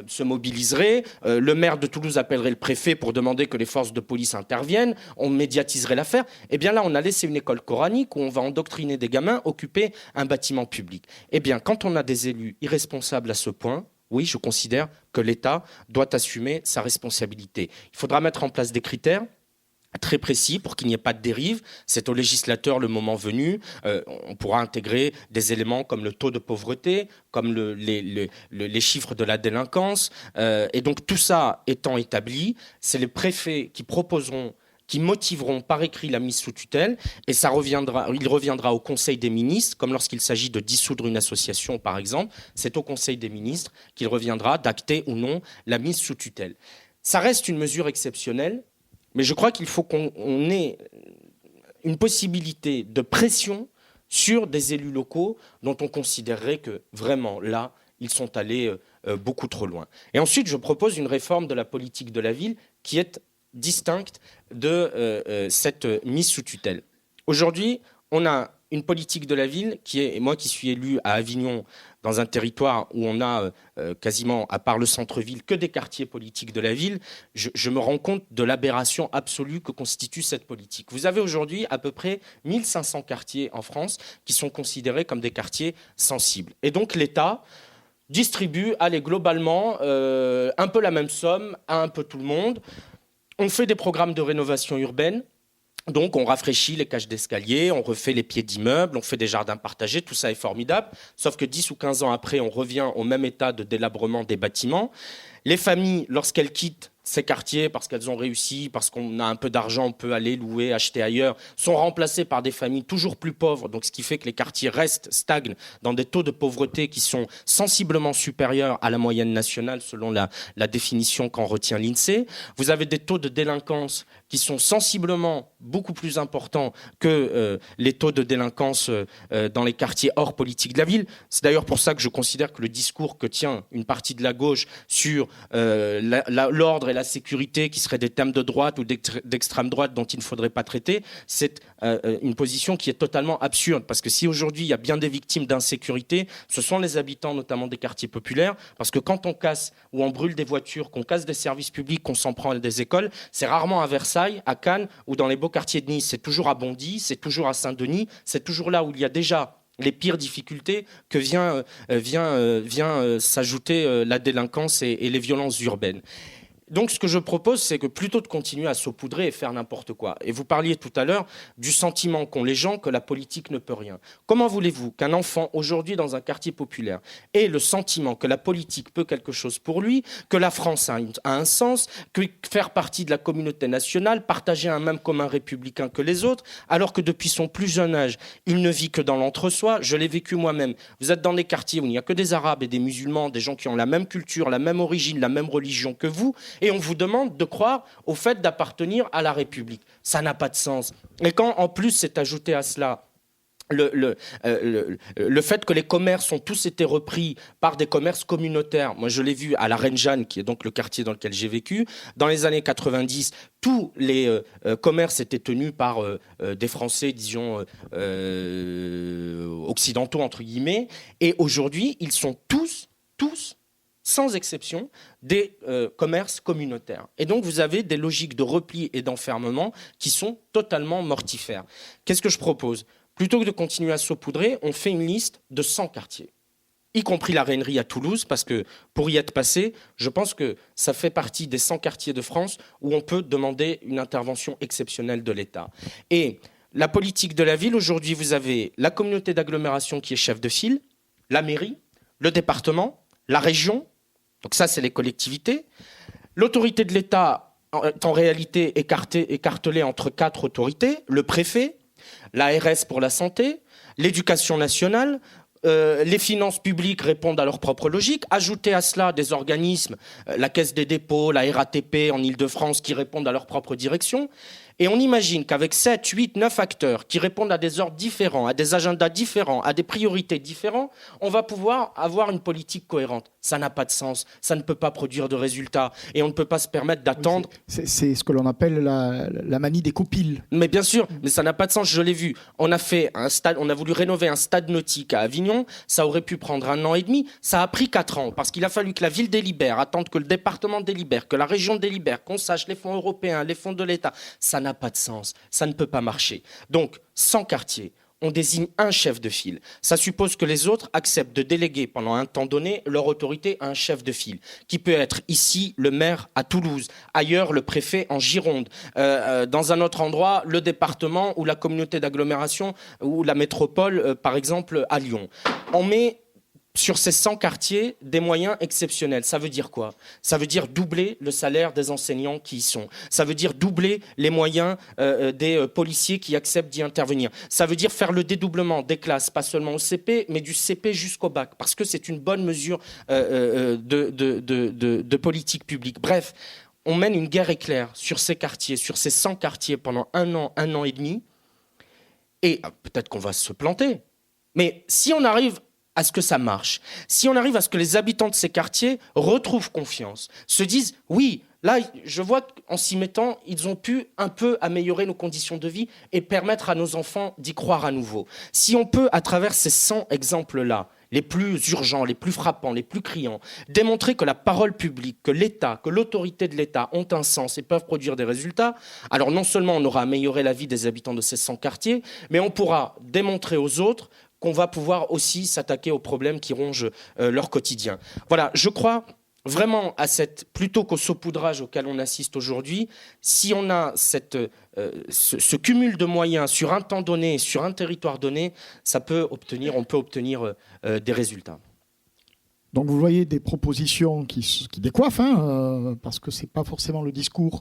se mobiliserait. Le maire de Toulouse appellerait le préfet pour demander que les forces de police interviennent. On médiatiserait l'affaire. Eh bien là, on a laissé une école coranique où on va endoctriner des gamins occuper un bâtiment public. Eh bien, quand on a des élus irresponsables à ce point, oui, je considère que l'État doit assumer sa responsabilité. Il faudra mettre en place des critères très précis pour qu'il n'y ait pas de dérive. C'est au législateur le moment venu. On pourra intégrer des éléments comme le taux de pauvreté, comme les chiffres de la délinquance. Et donc tout ça étant établi, c'est les préfets qui motiveront par écrit la mise sous tutelle, et il reviendra au Conseil des ministres, comme lorsqu'il s'agit de dissoudre une association, par exemple, c'est au Conseil des ministres qu'il reviendra d'acter ou non la mise sous tutelle. Ça reste une mesure exceptionnelle, mais je crois qu'il faut qu'on ait une possibilité de pression sur des élus locaux dont on considérerait que vraiment, là, ils sont allés beaucoup trop loin. Et ensuite, je propose une réforme de la politique de la ville qui est distincte de cette mise sous tutelle. Aujourd'hui, on a une politique de la ville qui est, et moi qui suis élu à Avignon, dans un territoire où on a quasiment, à part le centre-ville, que des quartiers politiques de la ville, je me rends compte de l'aberration absolue que constitue cette politique. Vous avez aujourd'hui à peu près 1500 quartiers en France qui sont considérés comme des quartiers sensibles. Et donc l'État distribue, globalement, un peu la même somme à un peu tout le monde. On fait des programmes de rénovation urbaine, donc on rafraîchit les cages d'escalier, on refait les pieds d'immeubles, on fait des jardins partagés, tout ça est formidable, sauf que 10 ou 15 ans après, on revient au même état de délabrement des bâtiments. Les familles, lorsqu'elles quittent ces quartiers parce qu'elles ont réussi, parce qu'on a un peu d'argent, on peut aller louer, acheter ailleurs, sont remplacées par des familles toujours plus pauvres, donc ce qui fait que les quartiers stagnent dans des taux de pauvreté qui sont sensiblement supérieurs à la moyenne nationale selon la définition qu'en retient l'INSEE. Vous avez des taux de délinquance qui sont sensiblement beaucoup plus importants que les taux de délinquance dans les quartiers hors politique de la ville. C'est d'ailleurs pour ça que je considère que le discours que tient une partie de la gauche sur l'ordre et la sécurité, qui seraient des thèmes de droite ou d'extrême droite dont il ne faudrait pas traiter, c'est une position qui est totalement absurde. Parce que si aujourd'hui il y a bien des victimes d'insécurité, ce sont les habitants notamment des quartiers populaires, parce que quand on casse ou on brûle des voitures, qu'on casse des services publics, qu'on s'en prend à des écoles, c'est rarement à Versailles, à Cannes ou dans les beaux quartiers de Nice. C'est toujours à Bondy, c'est toujours à Saint-Denis, c'est toujours là où il y a déjà les pires difficultés que vient s'ajouter la délinquance et les violences urbaines. Donc, ce que je propose, c'est que plutôt de continuer à saupoudrer et faire n'importe quoi, et vous parliez tout à l'heure du sentiment qu'ont les gens que la politique ne peut rien. Comment voulez-vous qu'un enfant, aujourd'hui, dans un quartier populaire, ait le sentiment que la politique peut quelque chose pour lui, que la France a un sens, que faire partie de la communauté nationale, partager un même commun républicain que les autres, alors que depuis son plus jeune âge, il ne vit que dans l'entre-soi. Je l'ai vécu moi-même. Vous êtes dans des quartiers où il n'y a que des Arabes et des musulmans, des gens qui ont la même culture, la même origine, la même religion que vous, et on vous demande de croire au fait d'appartenir à la République. Ça n'a pas de sens. Et quand, en plus, c'est ajouté à cela le fait que les commerces ont tous été repris par des commerces communautaires. Moi, je l'ai vu à la Reine Jeanne, qui est donc le quartier dans lequel j'ai vécu. Dans les années 90, tous les commerces étaient tenus par des Français, disons, occidentaux, entre guillemets. Et aujourd'hui, ils sont tous, sans exception, des commerces communautaires. Et donc, vous avez des logiques de repli et d'enfermement qui sont totalement mortifères. Qu'est-ce que je propose ? Plutôt que de continuer à saupoudrer, on fait une liste de 100 quartiers, y compris la Rainerie à Toulouse, parce que pour y être passé, je pense que ça fait partie des 100 quartiers de France où on peut demander une intervention exceptionnelle de l'État. Et la politique de la ville, aujourd'hui, vous avez la communauté d'agglomération qui est chef de file, la mairie, le département, la région, donc ça, c'est les collectivités. L'autorité de l'État est en réalité écartelée entre 4 autorités, le préfet, l'ARS pour la santé, l'éducation nationale, les finances publiques répondent à leur propre logique. Ajoutez à cela des organismes, la Caisse des dépôts, la RATP en Ile-de-France qui répondent à leur propre direction. Et on imagine qu'avec 7, 8, 9 acteurs qui répondent à des ordres différents, à des agendas différents, à des priorités différentes, on va pouvoir avoir une politique cohérente. Ça n'a pas de sens, ça ne peut pas produire de résultats et on ne peut pas se permettre d'attendre. C'est ce que l'on appelle la manie des copiles. Mais bien sûr, mais ça n'a pas de sens, je l'ai vu. On a voulu rénover un stade nautique à Avignon, ça aurait pu prendre 1 an et demi, ça a pris 4 ans parce qu'il a fallu que la ville délibère, attendre que le département délibère, que la région délibère, qu'on sache les fonds européens, les fonds de l'État. Ça n'a pas de sens, ça ne peut pas marcher. Donc, 100 quartiers, on désigne un chef de file. Ça suppose que les autres acceptent de déléguer pendant un temps donné leur autorité à un chef de file, qui peut être ici le maire à Toulouse, ailleurs le préfet en Gironde, dans un autre endroit le département ou la communauté d'agglomération ou la métropole, par exemple à Lyon. On met sur ces 100 quartiers, des moyens exceptionnels. Ça veut dire quoi ? Ça veut dire doubler le salaire des enseignants qui y sont. Ça veut dire doubler les moyens des policiers qui acceptent d'y intervenir. Ça veut dire faire le dédoublement des classes, pas seulement au CP, mais du CP jusqu'au bac, parce que c'est une bonne mesure de politique publique. Bref, on mène une guerre éclair sur ces quartiers, sur ces 100 quartiers pendant 1 an et demi, et peut-être qu'on va se planter. Mais si on arrive à ce que ça marche, si on arrive à ce que les habitants de ces quartiers retrouvent confiance, se disent « oui, là, je vois qu'en s'y mettant, ils ont pu un peu améliorer nos conditions de vie et permettre à nos enfants d'y croire à nouveau ». Si on peut, à travers ces 100 exemples-là, les plus urgents, les plus frappants, les plus criants, démontrer que la parole publique, que l'État, que l'autorité de l'État ont un sens et peuvent produire des résultats, alors non seulement on aura amélioré la vie des habitants de ces 100 quartiers, mais on pourra démontrer aux autres qu'on va pouvoir aussi s'attaquer aux problèmes qui rongent leur quotidien. Voilà, je crois vraiment plutôt qu'au saupoudrage auquel on assiste aujourd'hui, si on a ce cumul de moyens sur un temps donné, sur un territoire donné, on peut obtenir des résultats. Donc vous voyez des propositions qui décoiffent, parce que ce n'est pas forcément le discours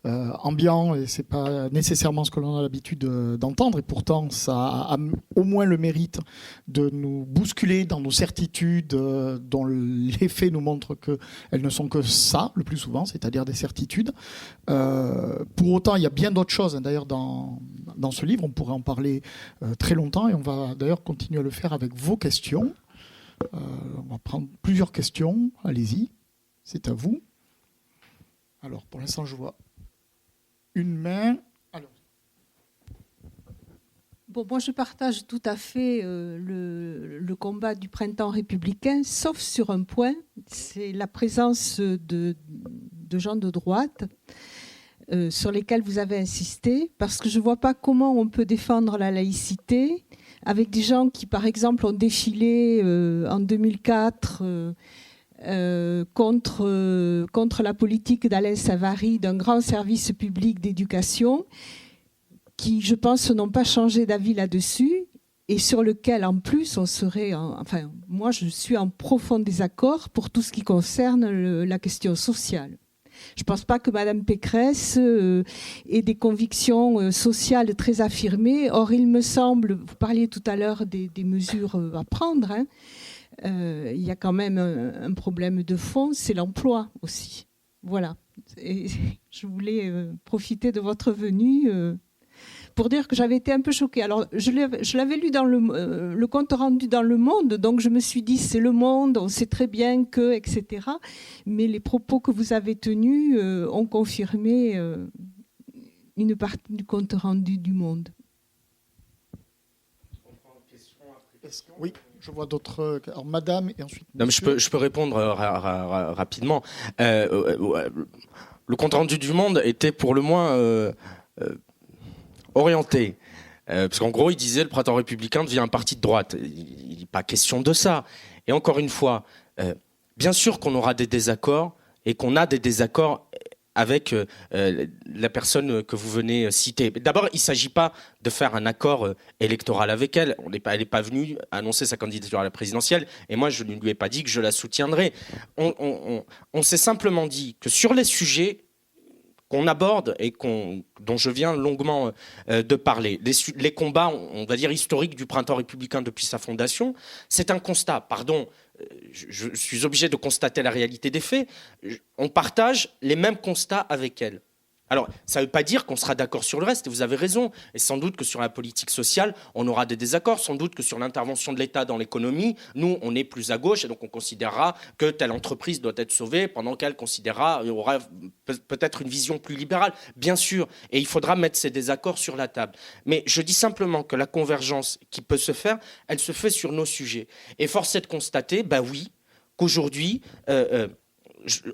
ambiant et ce n'est pas nécessairement ce que l'on a l'habitude d'entendre. Et pourtant, ça a au moins le mérite de nous bousculer dans nos certitudes dont les faits nous montrent qu'elles ne sont que ça, le plus souvent, c'est-à-dire des certitudes. Pour autant, il y a bien d'autres choses. D'ailleurs, dans ce livre, on pourrait en parler très longtemps et on va d'ailleurs continuer à le faire avec vos questions. On va prendre plusieurs questions. Allez-y, c'est à vous. Alors, pour l'instant, je vois une main. Alors. Bon, moi, je partage tout à fait le combat du printemps républicain, sauf sur un point, c'est la présence de gens de droite sur lesquels vous avez insisté, parce que je ne vois pas comment on peut défendre la laïcité avec des gens qui, par exemple, ont défilé en 2004 contre la politique d'Alain Savary d'un grand service public d'éducation qui, je pense, n'ont pas changé d'avis là-dessus et sur lequel, en plus, moi, je suis en profond désaccord pour tout ce qui concerne la question sociale. Je ne pense pas que Mme Pécresse ait des convictions sociales très affirmées. Or, il me semble, vous parliez tout à l'heure des mesures à prendre, hein, il y a quand même un problème de fond, c'est l'emploi aussi. Voilà. Et je voulais profiter de votre venue pour dire que j'avais été un peu choquée. Alors, je l'avais lu dans le compte rendu dans Le Monde, donc je me suis dit, c'est Le Monde, on sait très bien que, etc. Mais les propos que vous avez tenus ont confirmé une partie du compte rendu du Monde. Oui, je vois d'autres. Alors, madame, et ensuite. Non, mais je peux répondre rapidement. Le compte rendu du Monde était pour le moins orienté. Parce qu'en gros, il disait le Printemps républicain devient un parti de droite. Il n'est pas question de ça. Et encore une fois, bien sûr qu'on aura des désaccords et qu'on a des désaccords avec la personne que vous venez citer. D'abord, il ne s'agit pas de faire un accord électoral avec elle. Elle n'est pas venue annoncer sa candidature à la présidentielle et moi, je ne lui ai pas dit que je la soutiendrais. On s'est simplement dit que sur les sujets qu'on aborde et dont je viens longuement de parler, les combats, on va dire, historiques du Printemps républicain depuis sa fondation, c'est un constat. Pardon, je suis obligé de constater la réalité des faits. On partage les mêmes constats avec elle. Alors, ça ne veut pas dire qu'on sera d'accord sur le reste, et vous avez raison. Et sans doute que sur la politique sociale, on aura des désaccords. Sans doute que sur l'intervention de l'État dans l'économie, nous, on est plus à gauche, et donc on considérera que telle entreprise doit être sauvée, pendant qu'elle aura peut-être une vision plus libérale. Bien sûr, et il faudra mettre ces désaccords sur la table. Mais je dis simplement que la convergence qui peut se faire, elle se fait sur nos sujets. Et force est de constater, oui, qu'aujourd'hui...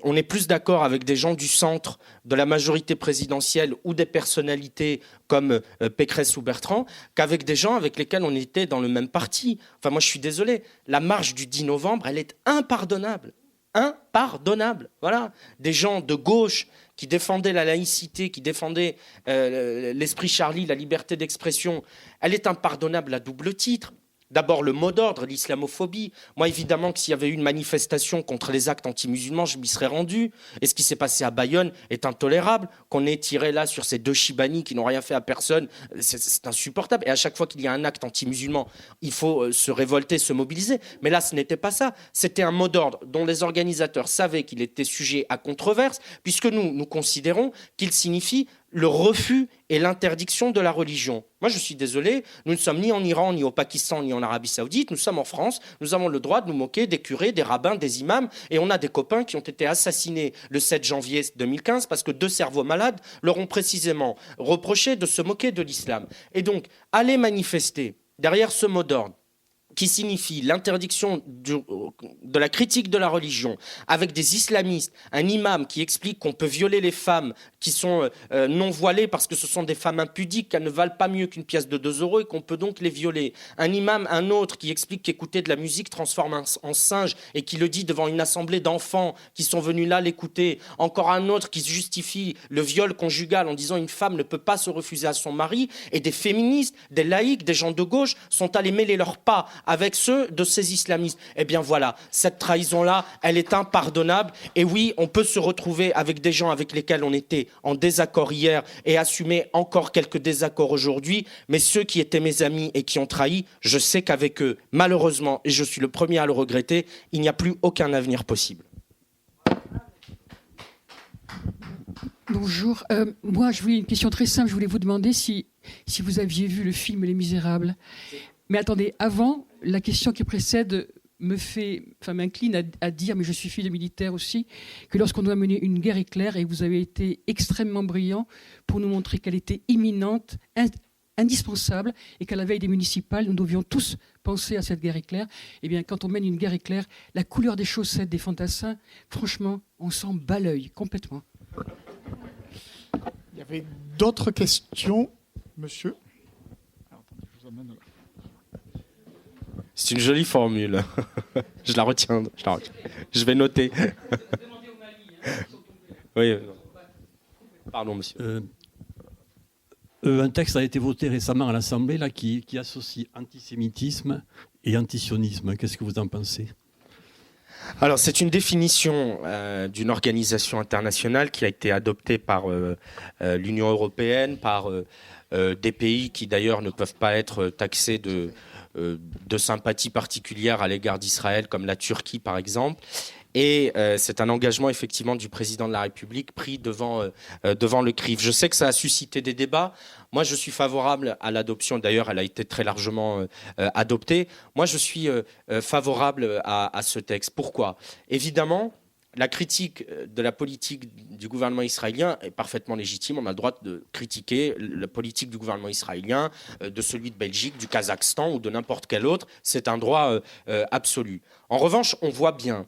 on est plus d'accord avec des gens du centre, de la majorité présidentielle ou des personnalités comme Pécresse ou Bertrand qu'avec des gens avec lesquels on était dans le même parti. Enfin, moi, je suis désolé. La marche du 10 novembre, elle est impardonnable. Impardonnable. Voilà. Des gens de gauche qui défendaient la laïcité, qui défendaient l'esprit Charlie, la liberté d'expression, elle est impardonnable à double titre. D'abord, le mot d'ordre, l'islamophobie. Moi, évidemment, que s'il y avait eu une manifestation contre les actes anti-musulmans, je m'y serais rendu. Et ce qui s'est passé à Bayonne est intolérable. Qu'on ait tiré là sur ces deux Chibani qui n'ont rien fait à personne, c'est insupportable. Et à chaque fois qu'il y a un acte anti-musulman, il faut se révolter, se mobiliser. Mais là, ce n'était pas ça. C'était un mot d'ordre dont les organisateurs savaient qu'il était sujet à controverse, puisque nous considérons qu'il signifie le refus et l'interdiction de la religion. Moi, je suis désolé, nous ne sommes ni en Iran, ni au Pakistan, ni en Arabie Saoudite, nous sommes en France, nous avons le droit de nous moquer des curés, des rabbins, des imams, et on a des copains qui ont été assassinés le 7 janvier 2015 parce que 2 cerveaux malades leur ont précisément reproché de se moquer de l'islam. Et donc, aller manifester derrière ce mot d'ordre, qui signifie l'interdiction de la critique de la religion, avec des islamistes, un imam qui explique qu'on peut violer les femmes qui sont non voilées parce que ce sont des femmes impudiques, qu'elles ne valent pas mieux qu'une pièce de 2 € et qu'on peut donc les violer. Un imam, un autre qui explique qu'écouter de la musique transforme en singe et qui le dit devant une assemblée d'enfants qui sont venus là l'écouter. Encore un autre qui justifie le viol conjugal en disant une femme ne peut pas se refuser à son mari. Et des féministes, des laïcs, des gens de gauche sont allés mêler leurs pas avec ceux de ces islamistes. Eh bien voilà, cette trahison-là, elle est impardonnable. Et oui, on peut se retrouver avec des gens avec lesquels on était en désaccord hier et assumer encore quelques désaccords aujourd'hui. Mais ceux qui étaient mes amis et qui ont trahi, je sais qu'avec eux, malheureusement, et je suis le premier à le regretter, il n'y a plus aucun avenir possible. Bonjour. Moi, je voulais une question très simple. Je voulais vous demander si vous aviez vu le film Les Misérables. Mais attendez, avant, la question qui précède m'incline à dire, mais je suis fille de militaire aussi, que lorsqu'on doit mener une guerre éclair, et vous avez été extrêmement brillant pour nous montrer qu'elle était imminente, indispensable, et qu'à la veille des municipales, nous devions tous penser à cette guerre éclair. Eh bien, quand on mène une guerre éclair, la couleur des chaussettes des fantassins, franchement, on s'en bat l'œil complètement. Il y avait d'autres questions, monsieur. C'est une jolie formule. Je la retiens. Je vais noter. Oui. Pardon, monsieur. Un texte a été voté récemment à l'Assemblée là, qui associe antisémitisme et antisionisme. Qu'est-ce que vous en pensez ? Alors, c'est une définition d'une organisation internationale qui a été adoptée par l'Union européenne, par des pays qui d'ailleurs ne peuvent pas être taxés de sympathie particulière à l'égard d'Israël, comme la Turquie par exemple. Et c'est un engagement effectivement du président de la République pris devant le CRIF. Je sais que ça a suscité des débats. Moi, je suis favorable à l'adoption. D'ailleurs, elle a été très largement adoptée. Moi, je suis favorable à ce texte. Pourquoi ? Évidemment, la critique de la politique du gouvernement israélien est parfaitement légitime. On a le droit de critiquer la politique du gouvernement israélien, de celui de Belgique, du Kazakhstan ou de n'importe quel autre. C'est un droit absolu. En revanche, on voit bien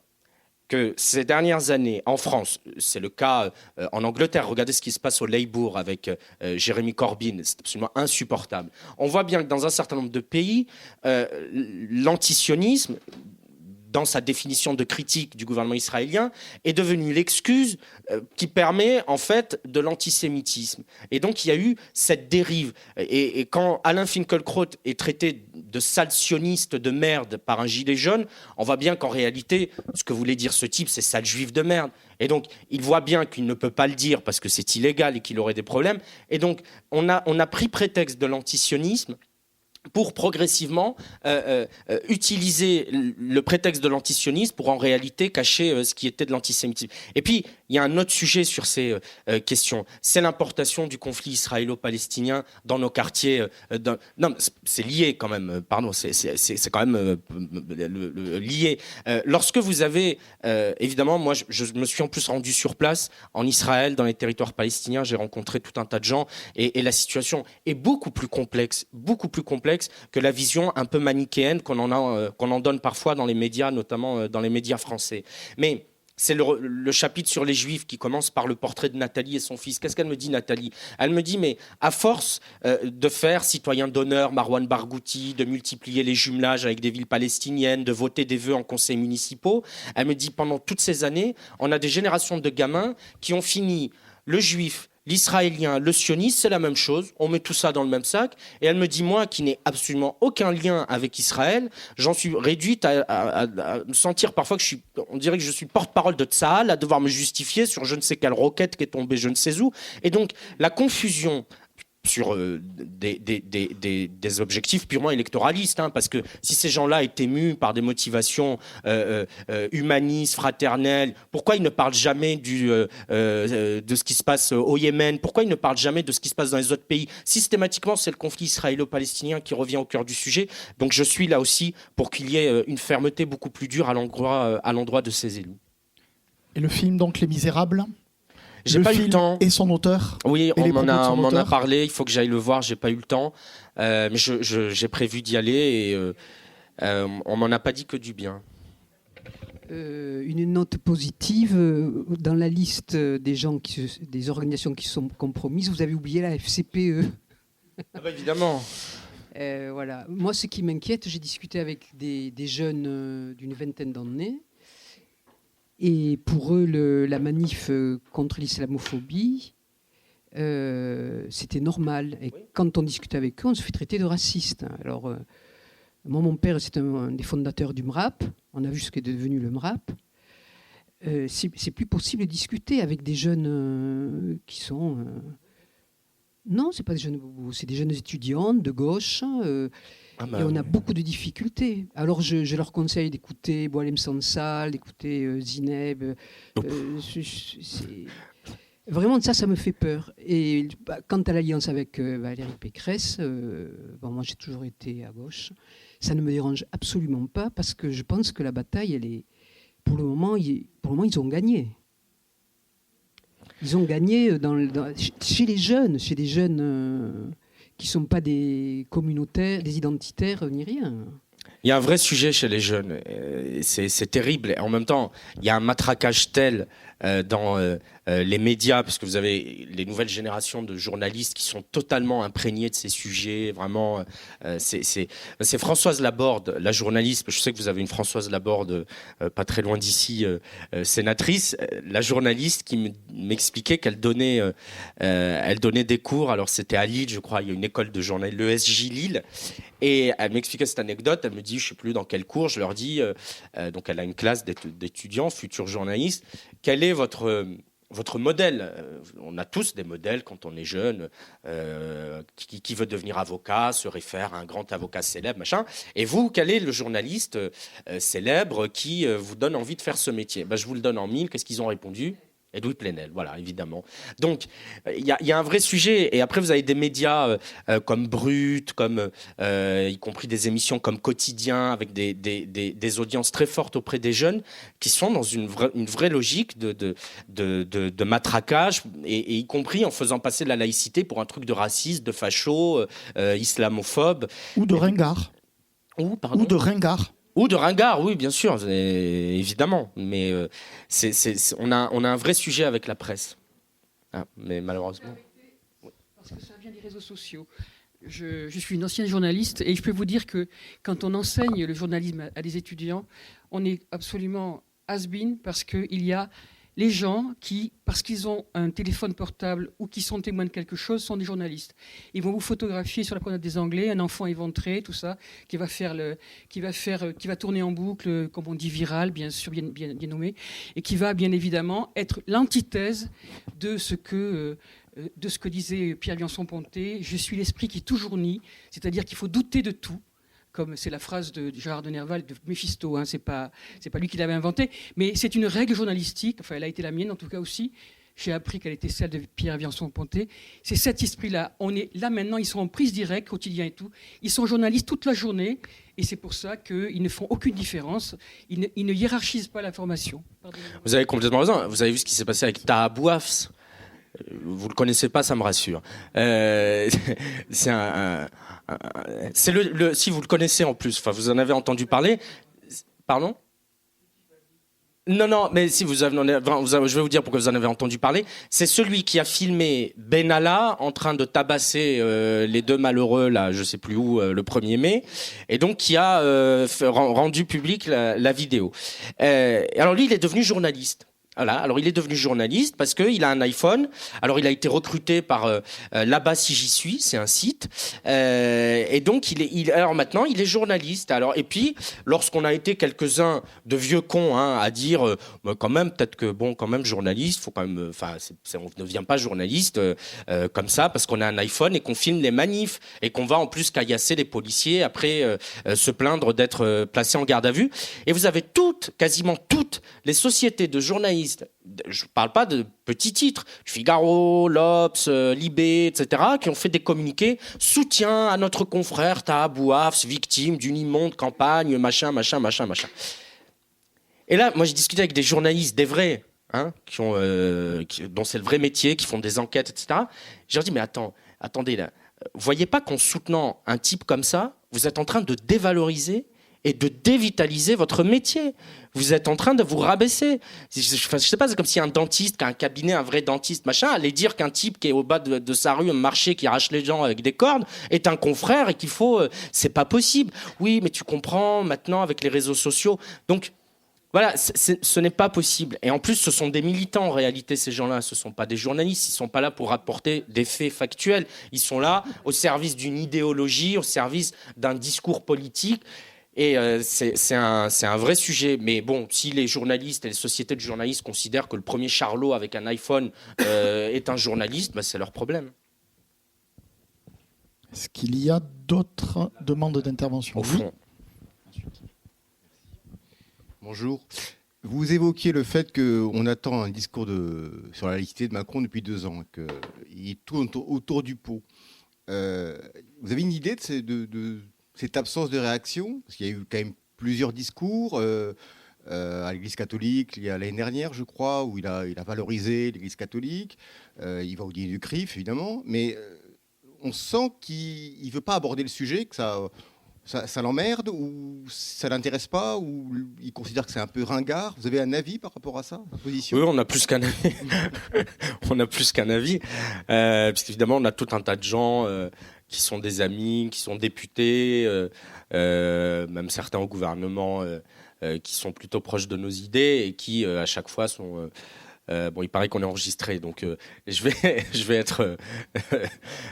que ces dernières années, en France, c'est le cas en Angleterre, regardez ce qui se passe au Labour avec Jeremy Corbyn, c'est absolument insupportable. On voit bien que dans un certain nombre de pays, l'antisionisme, dans sa définition de critique du gouvernement israélien, est devenu l'excuse qui permet en fait de l'antisémitisme. Et donc il y a eu cette dérive. Et quand Alain Finkielkraut est traité de sale sioniste de merde par un gilet jaune, on voit bien qu'en réalité, ce que voulait dire ce type, c'est sale juif de merde. Et donc il voit bien qu'il ne peut pas le dire parce que c'est illégal et qu'il aurait des problèmes. Et donc on a pris prétexte de l'antisionisme pour progressivement utiliser le prétexte de l'antisionisme pour en réalité cacher ce qui était de l'antisémitisme. Et puis, il y a un autre sujet sur ces questions, c'est l'importation du conflit israélo-palestinien dans nos quartiers. Non, c'est lié quand même, pardon, c'est quand même lié. Lorsque vous avez, évidemment, moi je me suis en plus rendu sur place en Israël, dans les territoires palestiniens, j'ai rencontré tout un tas de gens et la situation est beaucoup plus complexe que la vision un peu manichéenne qu'on en donne parfois dans les médias, notamment dans les médias français. Mais c'est le chapitre sur les Juifs qui commence par le portrait de Nathalie et son fils. Qu'est-ce qu'elle me dit, Nathalie ? Elle me dit, mais à force de faire citoyen d'honneur Marwan Barghouti, de multiplier les jumelages avec des villes palestiniennes, de voter des vœux en conseils municipaux, elle me dit, pendant toutes ces années, on a des générations de gamins qui ont fini le juif, l'israélien, le sioniste, c'est la même chose. On met tout ça dans le même sac. Et elle me dit, moi, qui n'ai absolument aucun lien avec Israël, j'en suis réduite à me sentir parfois que on dirait que je suis porte-parole de Tsahal, à devoir me justifier sur je ne sais quelle roquette qui est tombée je ne sais où. Et donc, la confusion sur des objectifs purement électoralistes, hein, parce que si ces gens-là étaient mus par des motivations humanistes, fraternelles, pourquoi ils ne parlent jamais de ce qui se passe au Yémen ? Pourquoi ils ne parlent jamais de ce qui se passe dans les autres pays ? Systématiquement, c'est le conflit israélo-palestinien qui revient au cœur du sujet. Donc je suis là aussi pour qu'il y ait une fermeté beaucoup plus dure à l'endroit de ces élus. Et le film, donc, Les Misérables ? J'ai pas eu le temps. Et son auteur ? Oui, on m'en a parlé, il faut que j'aille le voir, j'ai pas eu le temps. Mais j'ai prévu d'y aller et on m'en a pas dit que du bien. Une note positive, dans la liste des organisations qui sont compromises, vous avez oublié la FCPE. Ah bah évidemment. Voilà. Moi, ce qui m'inquiète, j'ai discuté avec des jeunes d'une vingtaine d'années. Et pour eux, la manif contre l'islamophobie, c'était normal. Et quand on discute avec eux, on se fait traiter de raciste. Alors, moi, mon père, c'est un des fondateurs du MRAP. On a vu ce qu'est devenu le MRAP. C'est plus possible de discuter avec des jeunes qui sont... Non, c'est pas des jeunes bobos, c'est des jeunes étudiants de gauche. Et on a beaucoup de difficultés. Alors je leur conseille d'écouter Boualem Sansal, d'écouter Zineb. Vraiment, ça me fait peur. Et quant à l'alliance avec Valérie Pécresse, moi j'ai toujours été à gauche. Ça ne me dérange absolument pas parce que je pense que la bataille, elle est, pour le moment, ils ont gagné. Ils ont gagné chez les jeunes qui ne sont pas des communautaires, des identitaires, ni rien. Il y a un vrai sujet chez les jeunes. C'est terrible. Et en même temps, il y a un matraquage tel dans les médias, parce que vous avez les nouvelles générations de journalistes qui sont totalement imprégnés de ces sujets. Vraiment, c'est Françoise Laborde, la journaliste. Je sais que vous avez une Françoise Laborde pas très loin d'ici, sénatrice. La journaliste qui m'expliquait qu'elle donnait, elle donnait des cours. Alors c'était à Lille, je crois. Il y a une école de journalisme, l'ESJ Lille. Et elle m'expliquait cette anecdote. Elle me dit, je ne sais plus dans quel cours, je leur dis, donc elle a une classe d'étudiants, futurs journalistes, quel est votre modèle? On a tous des modèles quand on est jeune, qui veut devenir avocat, se réfère à un grand avocat célèbre, machin. Et vous, quel est le journaliste célèbre qui vous donne envie de faire ce métier? Je vous le donne en mille. Qu'est-ce qu'ils ont répondu? Edoui Plenel, voilà, évidemment. Donc, il y a un vrai sujet. Et après, vous avez des médias comme Brut, comme, y compris des émissions comme Quotidien, avec des audiences très fortes auprès des jeunes, qui sont dans une vraie logique de matraquage, et y compris en faisant passer la laïcité pour un truc de raciste, de facho, islamophobe. Ou de ringard. Pardon ? Ou de ringard. Ou de ringard, oui, bien sûr, évidemment. Mais on a un vrai sujet avec la presse. Mais malheureusement. Parce que ça vient des réseaux sociaux. Je suis une ancienne journaliste et je peux vous dire que quand on enseigne le journalisme à des étudiants, on est absolument has-been parce qu'il y a les gens qui, parce qu'ils ont un téléphone portable ou qui sont témoins de quelque chose, sont des journalistes. Ils vont vous photographier sur la promenade des Anglais, un enfant éventré, tout ça, qui va tourner en boucle, comme on dit viral, bien sûr, bien nommé, et qui va bien évidemment être l'antithèse de ce que disait Pierre Viançon-Ponté. Je suis l'esprit qui toujours nie, c'est-à-dire qu'il faut douter de tout. Comme c'est la phrase de Gérard de Nerval, de Méphisto, hein, c'est pas lui qui l'avait inventée, mais c'est une règle journalistique, enfin elle a été la mienne en tout cas aussi, j'ai appris qu'elle était celle de Pierre Viançon-Ponté, c'est cet esprit-là, on est là maintenant, ils sont en prise directe, quotidien et tout, ils sont journalistes toute la journée, et c'est pour ça qu'ils ne font aucune différence, ils ne hiérarchisent pas l'information. Vous avez complètement raison, vous avez vu ce qui s'est passé avec Taha Bouafs. Vous le connaissez pas, ça me rassure. C'est si vous le connaissez en plus, enfin vous en avez entendu parler. Pardon ? Non, mais si je vais vous dire pourquoi vous en avez entendu parler. C'est celui qui a filmé Benalla en train de tabasser les deux malheureux là, je sais plus où, le 1er mai, et donc qui a rendu public la vidéo. Alors lui, il est devenu journaliste. Voilà. Alors il est devenu journaliste parce qu'il a un iPhone. Alors il a été recruté par là-bas si j'y suis, c'est un site. Et donc alors maintenant il est journaliste. Alors et puis lorsqu'on a été quelques-uns de vieux cons à dire quand même peut-être que quand même journaliste, faut quand même, on ne devient pas journaliste comme ça parce qu'on a un iPhone et qu'on filme les manifs et qu'on va en plus caillasser les policiers après se plaindre d'être placés en garde à vue. Et vous avez quasiment toutes les sociétés de journalistes. Je ne parle pas de petits titres, Figaro, l'Obs, Libé, etc., qui ont fait des communiqués soutien à notre confrère Taha Bouafs, victime d'une immonde campagne, machin. Et là, moi, j'ai discuté avec des journalistes, des vrais, dont c'est le vrai métier, qui font des enquêtes, etc. Je leur dis, mais attendez là, vous voyez pas qu'en soutenant un type comme ça, vous êtes en train de dévaloriser et de dévitaliser votre métier. Vous êtes en train de vous rabaisser. Je sais pas, c'est comme si un dentiste, qui a un cabinet, un vrai dentiste, allait dire qu'un type qui est au bas de sa rue, un marché, qui arrache les gens avec des cordes, est un confrère et qu'il faut... c'est pas possible. Oui, mais tu comprends, maintenant, avec les réseaux sociaux. Donc, voilà, ce n'est pas possible. Et en plus, ce sont des militants, en réalité, ces gens-là. Ce ne sont pas des journalistes. Ils ne sont pas là pour rapporter des faits factuels. Ils sont là au service d'une idéologie, au service d'un discours politique. Et c'est un vrai sujet. Mais bon, si les journalistes et les sociétés de journalistes considèrent que le premier charlot avec un iPhone est un journaliste, c'est leur problème. Est-ce qu'il y a d'autres demandes d'intervention ? Au fond. Bonjour. Vous évoquiez le fait qu'on attend un discours sur la laïcité de Macron depuis 2 ans, qu'il tourne autour du pot. Vous avez une idée de cette absence de réaction? Parce qu'il y a eu quand même plusieurs discours à l'Église catholique il y a l'année dernière, je crois, où il a valorisé l'Église catholique. Il va au dîner du CRIF, évidemment, mais on sent qu'il ne veut pas aborder le sujet, que ça... Ça l'emmerde ou ça l'intéresse pas ou il considère que c'est un peu ringard? Vous avez un avis par rapport à ça, position? Oui, on a plus qu'un avis. On a plus qu'un avis. Parce qu'évidemment, on a tout un tas de gens qui sont des amis, qui sont députés, même certains au gouvernement qui sont plutôt proches de nos idées et qui, à chaque fois, sont... bon, il paraît qu'on est enregistré, donc je vais être...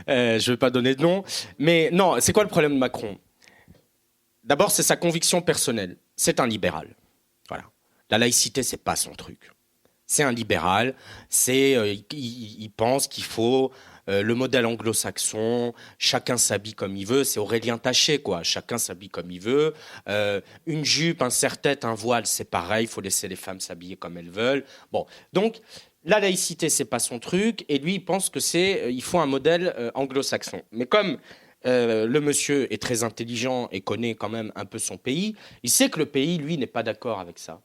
je vais pas donner de nom. Mais non, c'est quoi le problème de Macron? D'abord, c'est sa conviction personnelle. C'est un libéral. Voilà. La laïcité, c'est pas son truc. C'est un libéral. Il pense qu'il faut le modèle anglo-saxon. Chacun s'habille comme il veut. C'est Aurélien Taché, quoi. Chacun s'habille comme il veut. Une jupe, un serre-tête, un voile, c'est pareil. Il faut laisser les femmes s'habiller comme elles veulent. Bon, donc la laïcité, c'est pas son truc. Et lui, il pense que il faut un modèle anglo-saxon. Mais comme le monsieur est très intelligent et connaît quand même un peu son pays, il sait que le pays, lui, n'est pas d'accord avec ça.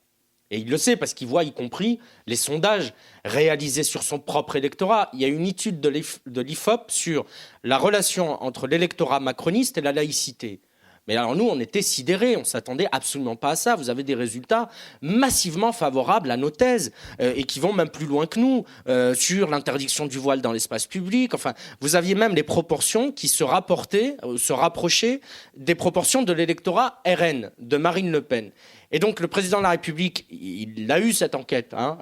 Et il le sait parce qu'il voit, y compris, les sondages réalisés sur son propre électorat. Il y a une étude de l'IFOP sur la relation entre l'électorat macroniste et la laïcité. Mais alors nous, on était sidérés, on ne s'attendait absolument pas à ça. Vous avez des résultats massivement favorables à nos thèses et qui vont même plus loin que nous sur l'interdiction du voile dans l'espace public. Enfin, vous aviez même les proportions qui se rapprochaient des proportions de l'électorat RN, de Marine Le Pen. Et donc le président de la République, il a eu cette enquête, hein,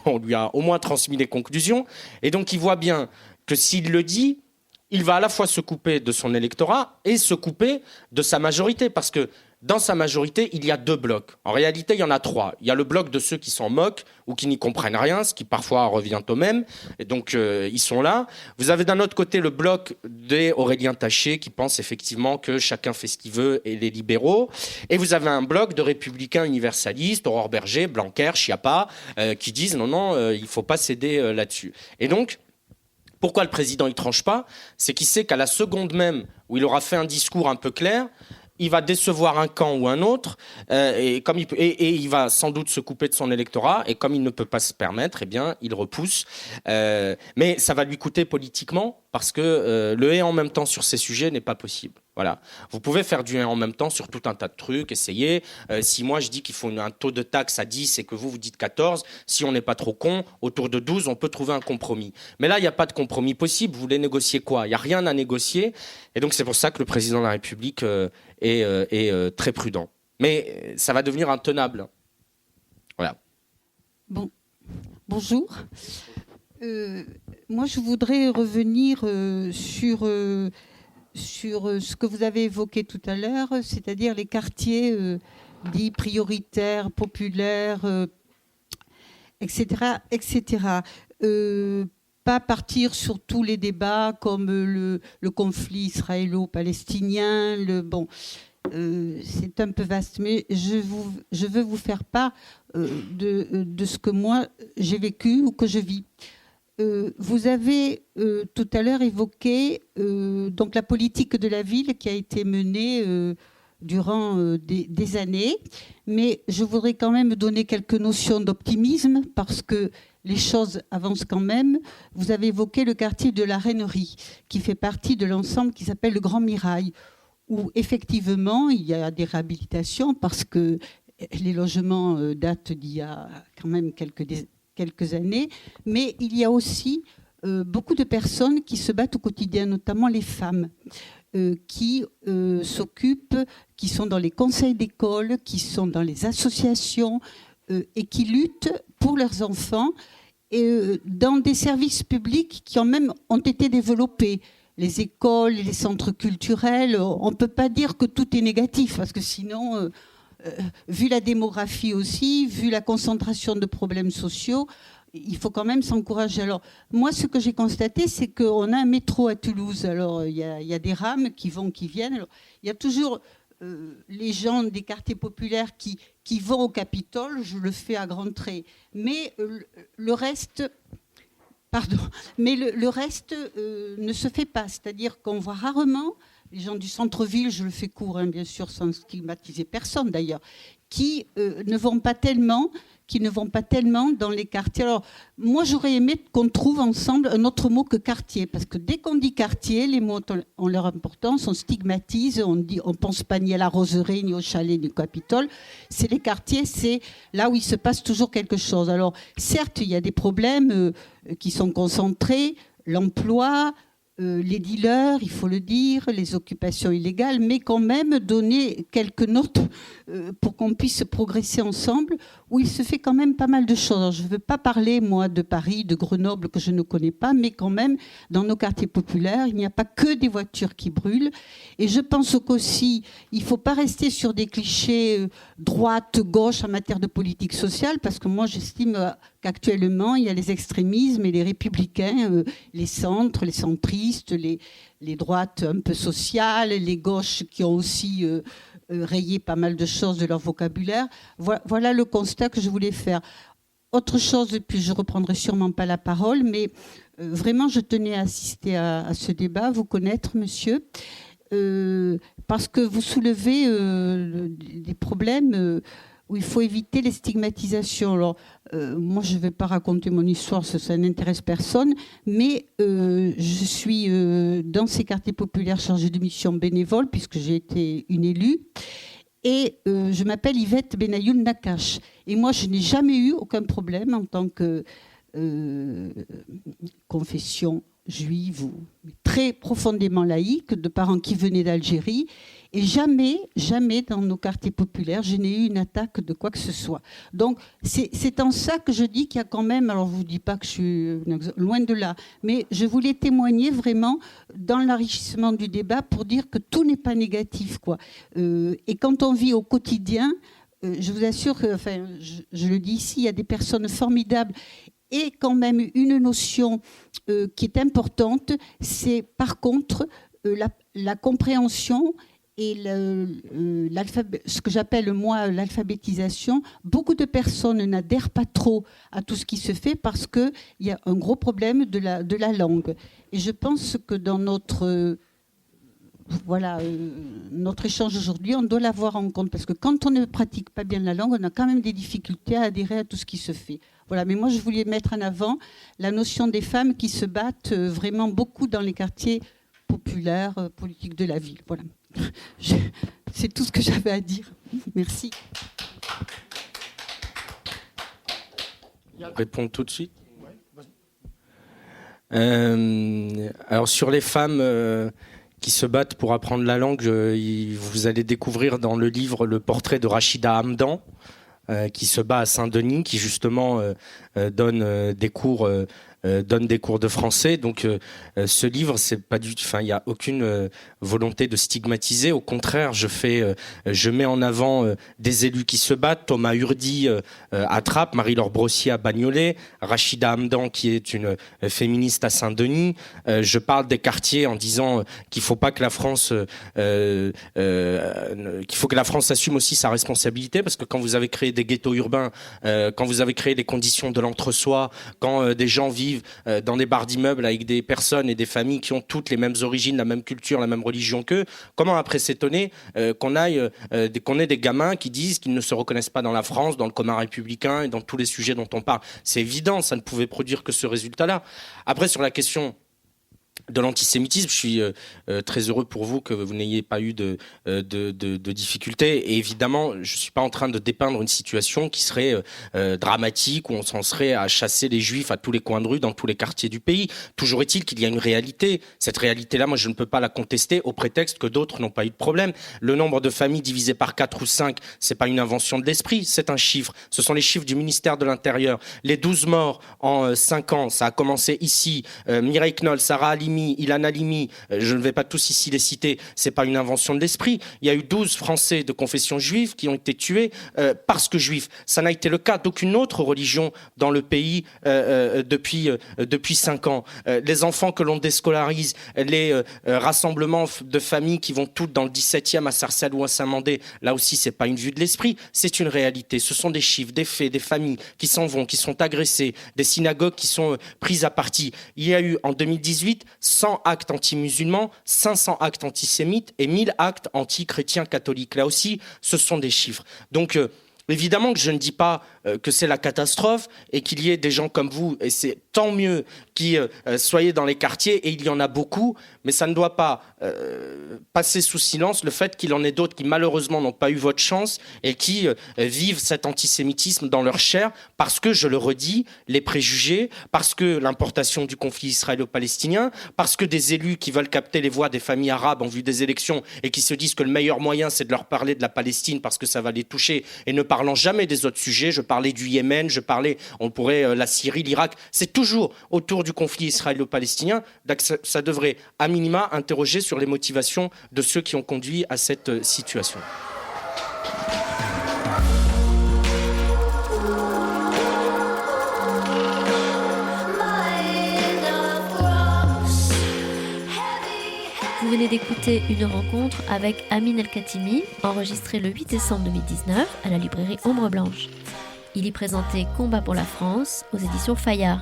on lui a au moins transmis les conclusions, et donc il voit bien que s'il le dit, il va à la fois se couper de son électorat et se couper de sa majorité, parce que dans sa majorité, il y a 2 blocs. En réalité, il y en a 3. Il y a le bloc de ceux qui s'en moquent ou qui n'y comprennent rien, ce qui parfois revient au même, et donc ils sont là. Vous avez d'un autre côté le bloc des Aurélien Taché qui pense effectivement que chacun fait ce qu'il veut et les libéraux, et vous avez un bloc de républicains universalistes, Aurore Berger, Blanquer, Schiappa, qui disent non, il ne faut pas céder là-dessus. Et donc, pourquoi le président ne tranche pas? C'est qu'il sait qu'à la seconde même où il aura fait un discours un peu clair, il va décevoir un camp ou un autre, et il va sans doute se couper de son électorat, et comme il ne peut pas se permettre, eh bien, il repousse. Mais ça va lui coûter politiquement, parce que le et en même temps sur ces sujets n'est pas possible. Voilà. Vous pouvez faire du et en même temps sur tout un tas de trucs, essayer. Si moi je dis qu'il faut un taux de taxe à 10 et que vous dites 14, si on n'est pas trop con, autour de 12, on peut trouver un compromis. Mais là, il n'y a pas de compromis possible. Vous voulez négocier quoi? Il n'y a rien à négocier. Et donc c'est pour ça que le président de la République est très prudent. Mais ça va devenir intenable. Voilà. Bon. Bonjour. Moi, je voudrais revenir sur ce que vous avez évoqué tout à l'heure, c'est-à-dire les quartiers dits prioritaires, populaires, etc., etc. Pas partir sur tous les débats comme le conflit israélo-palestinien. C'est un peu vaste, mais je veux vous faire part de ce que moi j'ai vécu ou que je vis. Vous avez tout à l'heure évoqué donc la politique de la ville qui a été menée durant des années, mais je voudrais quand même donner quelques notions d'optimisme parce que les choses avancent quand même. Vous avez évoqué le quartier de la Reinerie qui fait partie de l'ensemble qui s'appelle le Grand Mirail, où effectivement il y a des réhabilitations parce que les logements datent d'il y a quand même quelques années, mais il y a aussi beaucoup de personnes qui se battent au quotidien, notamment les femmes, qui s'occupent, qui sont dans les conseils d'école, qui sont dans les associations et qui luttent pour leurs enfants et dans des services publics qui ont été développés. Les écoles, les centres culturels, on ne peut pas dire que tout est négatif, parce que sinon... vu la démographie aussi, vu la concentration de problèmes sociaux, il faut quand même s'encourager. Alors, moi, ce que j'ai constaté, c'est qu'on a un métro à Toulouse. Alors, il y a des rames qui vont, qui viennent. Alors, il y a toujours les gens des quartiers populaires qui vont au Capitole. Je le fais à grands traits. Mais le reste... Pardon. Mais le reste ne se fait pas. C'est-à-dire qu'on voit rarement... les gens du centre-ville, je le fais court, hein, bien sûr, sans stigmatiser personne d'ailleurs, qui ne vont pas tellement, qui ne vont pas tellement dans les quartiers. Alors, moi, j'aurais aimé qu'on trouve ensemble un autre mot que quartier, parce que dès qu'on dit quartier, les mots ont leur importance, on stigmatise, on pense pas ni à la roseraie, ni au chalet, ni au Capitole. C'est les quartiers, c'est là où il se passe toujours quelque chose. Alors, certes, il y a des problèmes qui sont concentrés, l'emploi, les dealers, il faut le dire, les occupations illégales, mais quand même donner quelques notes pour qu'on puisse progresser ensemble, où il se fait quand même pas mal de choses. Alors, je ne veux pas parler, moi, de Paris, de Grenoble, que je ne connais pas, mais quand même, dans nos quartiers populaires, il n'y a pas que des voitures qui brûlent. Et je pense qu'aussi, il ne faut pas rester sur des clichés droite, gauche en matière de politique sociale, parce que moi, j'estime qu'actuellement, il y a les extrémismes et les républicains, les centres, les centristes, les droites un peu sociales, les gauches qui ont aussi rayé pas mal de choses de leur vocabulaire. Voilà le constat que je voulais faire. Autre chose, et puis je ne reprendrai sûrement pas la parole, mais vraiment, je tenais à assister à ce débat, vous connaître, monsieur, parce que vous soulevez des problèmes où il faut éviter les stigmatisations. Alors, moi, je ne vais pas raconter mon histoire, ça n'intéresse personne, mais je suis dans ces quartiers populaires chargée de mission bénévole, puisque j'ai été une élue, et je m'appelle Yvette Benayoun Nakache. Et moi, je n'ai jamais eu aucun problème en tant que confession juive ou très profondément laïque, de parents qui venaient d'Algérie. Et jamais dans nos quartiers populaires, je n'ai eu une attaque de quoi que ce soit. Donc, c'est en ça que je dis qu'il y a quand même, alors je ne vous dis pas que je suis loin de là, mais je voulais témoigner vraiment dans l'enrichissement du débat pour dire que tout n'est pas négatif, quoi. Et quand on vit au quotidien, je vous assure que, enfin, je le dis ici, il y a des personnes formidables. Et quand même une notion qui est importante, c'est par contre la compréhension et ce que j'appelle moi l'alphabétisation. Beaucoup de personnes n'adhèrent pas trop à tout ce qui se fait parce qu'il y a un gros problème de la langue. Et je pense que dans notre échange aujourd'hui, on doit l'avoir en compte, parce que quand on ne pratique pas bien la langue, on a quand même des difficultés à adhérer à tout ce qui se fait. Voilà, mais moi je voulais mettre en avant la notion des femmes qui se battent vraiment beaucoup dans les quartiers populaires, politiques de la ville. Voilà. C'est tout ce que j'avais à dire. Merci. Répondre tout de suite. Alors sur les femmes qui se battent pour apprendre la langue, vous allez découvrir dans le livre le portrait de Rachida Hamdan, qui se bat à Saint-Denis, qui justement donne des cours de français. Donc ce livre, c'est pas il y a aucune volonté de stigmatiser. Au contraire, je mets en avant des élus qui se battent. Thomas Urdi à Trappes, Marie-Laure Brossier à Bagnolet, Rachida Hamdan qui est une féministe à Saint-Denis. Je parle des quartiers en disant qu'il faut pas que la France assume aussi sa responsabilité, parce que quand vous avez créé des ghettos urbains, quand vous avez créé les conditions de l'entre-soi, quand des gens vivent dans des barres d'immeubles avec des personnes et des familles qui ont toutes les mêmes origines, la même culture, la même religion qu'eux, comment après s'étonner qu'on ait des gamins qui disent qu'ils ne se reconnaissent pas dans la France, dans le commun républicain et dans tous les sujets dont on parle. C'est évident, ça ne pouvait produire que ce résultat-là. Après, sur la question de l'antisémitisme, je suis très heureux pour vous que vous n'ayez pas eu de difficultés. Et évidemment, je ne suis pas en train de dépeindre une situation qui serait dramatique, où on s'en serait à chasser les juifs à tous les coins de rue, dans tous les quartiers du pays. Toujours est-il qu'il y a une réalité. Cette réalité-là, moi, je ne peux pas la contester au prétexte que d'autres n'ont pas eu de problème. Le nombre de familles divisé par 4 ou 5, c'est pas une invention de l'esprit, c'est un chiffre. Ce sont les chiffres du ministère de l'Intérieur. Les 12 morts en 5 ans, ça a commencé ici. Mireille Knoll, Sarah Halimi, Ilan Halimi, je ne vais pas tous ici les citer, c'est pas une invention de l'esprit. Il y a eu 12 Français de confession juive qui ont été tués parce que juifs. Ça n'a été le cas d'aucune autre religion dans le pays depuis 5 ans. Les enfants que l'on déscolarise, les rassemblements de familles qui vont toutes dans le 17e à Sarcelles ou à Saint-Mandé, là aussi c'est pas une vue de l'esprit, c'est une réalité. Ce sont des chiffres, des faits, des familles qui s'en vont, qui sont agressées, des synagogues qui sont prises à partie. Il y a eu en 2018 100 actes anti-musulmans, 500 actes antisémites et 1000 actes anti-chrétiens catholiques. Là aussi, ce sont des chiffres. Donc, évidemment que je ne dis pas que c'est la catastrophe et qu'il y ait des gens comme vous, et c'est tant mieux qui soyez dans les quartiers, et il y en a beaucoup, mais ça ne doit pas passer sous silence le fait qu'il en ait d'autres qui malheureusement n'ont pas eu votre chance et qui vivent cet antisémitisme dans leur chair, parce que, je le redis, les préjugés, parce que l'importation du conflit israélo-palestinien, parce que des élus qui veulent capter les voix des familles arabes en vue des élections et qui se disent que le meilleur moyen c'est de leur parler de la Palestine parce que ça va les toucher, et ne parlant jamais des autres sujets. Je parlais du Yémen, on pourrait la Syrie, l'Irak, c'est toujours autour du conflit israélo-palestinien. Donc ça devrait à minima interroger sur les motivations de ceux qui ont conduit à cette situation. Vous venez d'écouter une rencontre avec Amin El-Khatimi, enregistrée le 8 décembre 2019 à la librairie Ombre Blanche. Il y présentait Combat pour la France aux éditions Fayard.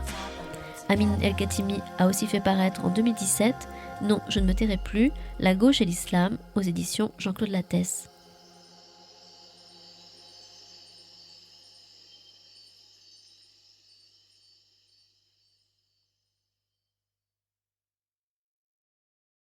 Amin El-Khatimi a aussi fait paraître en 2017 Non, je ne me tairai plus, La gauche et l'islam aux éditions Jean-Claude Lattès.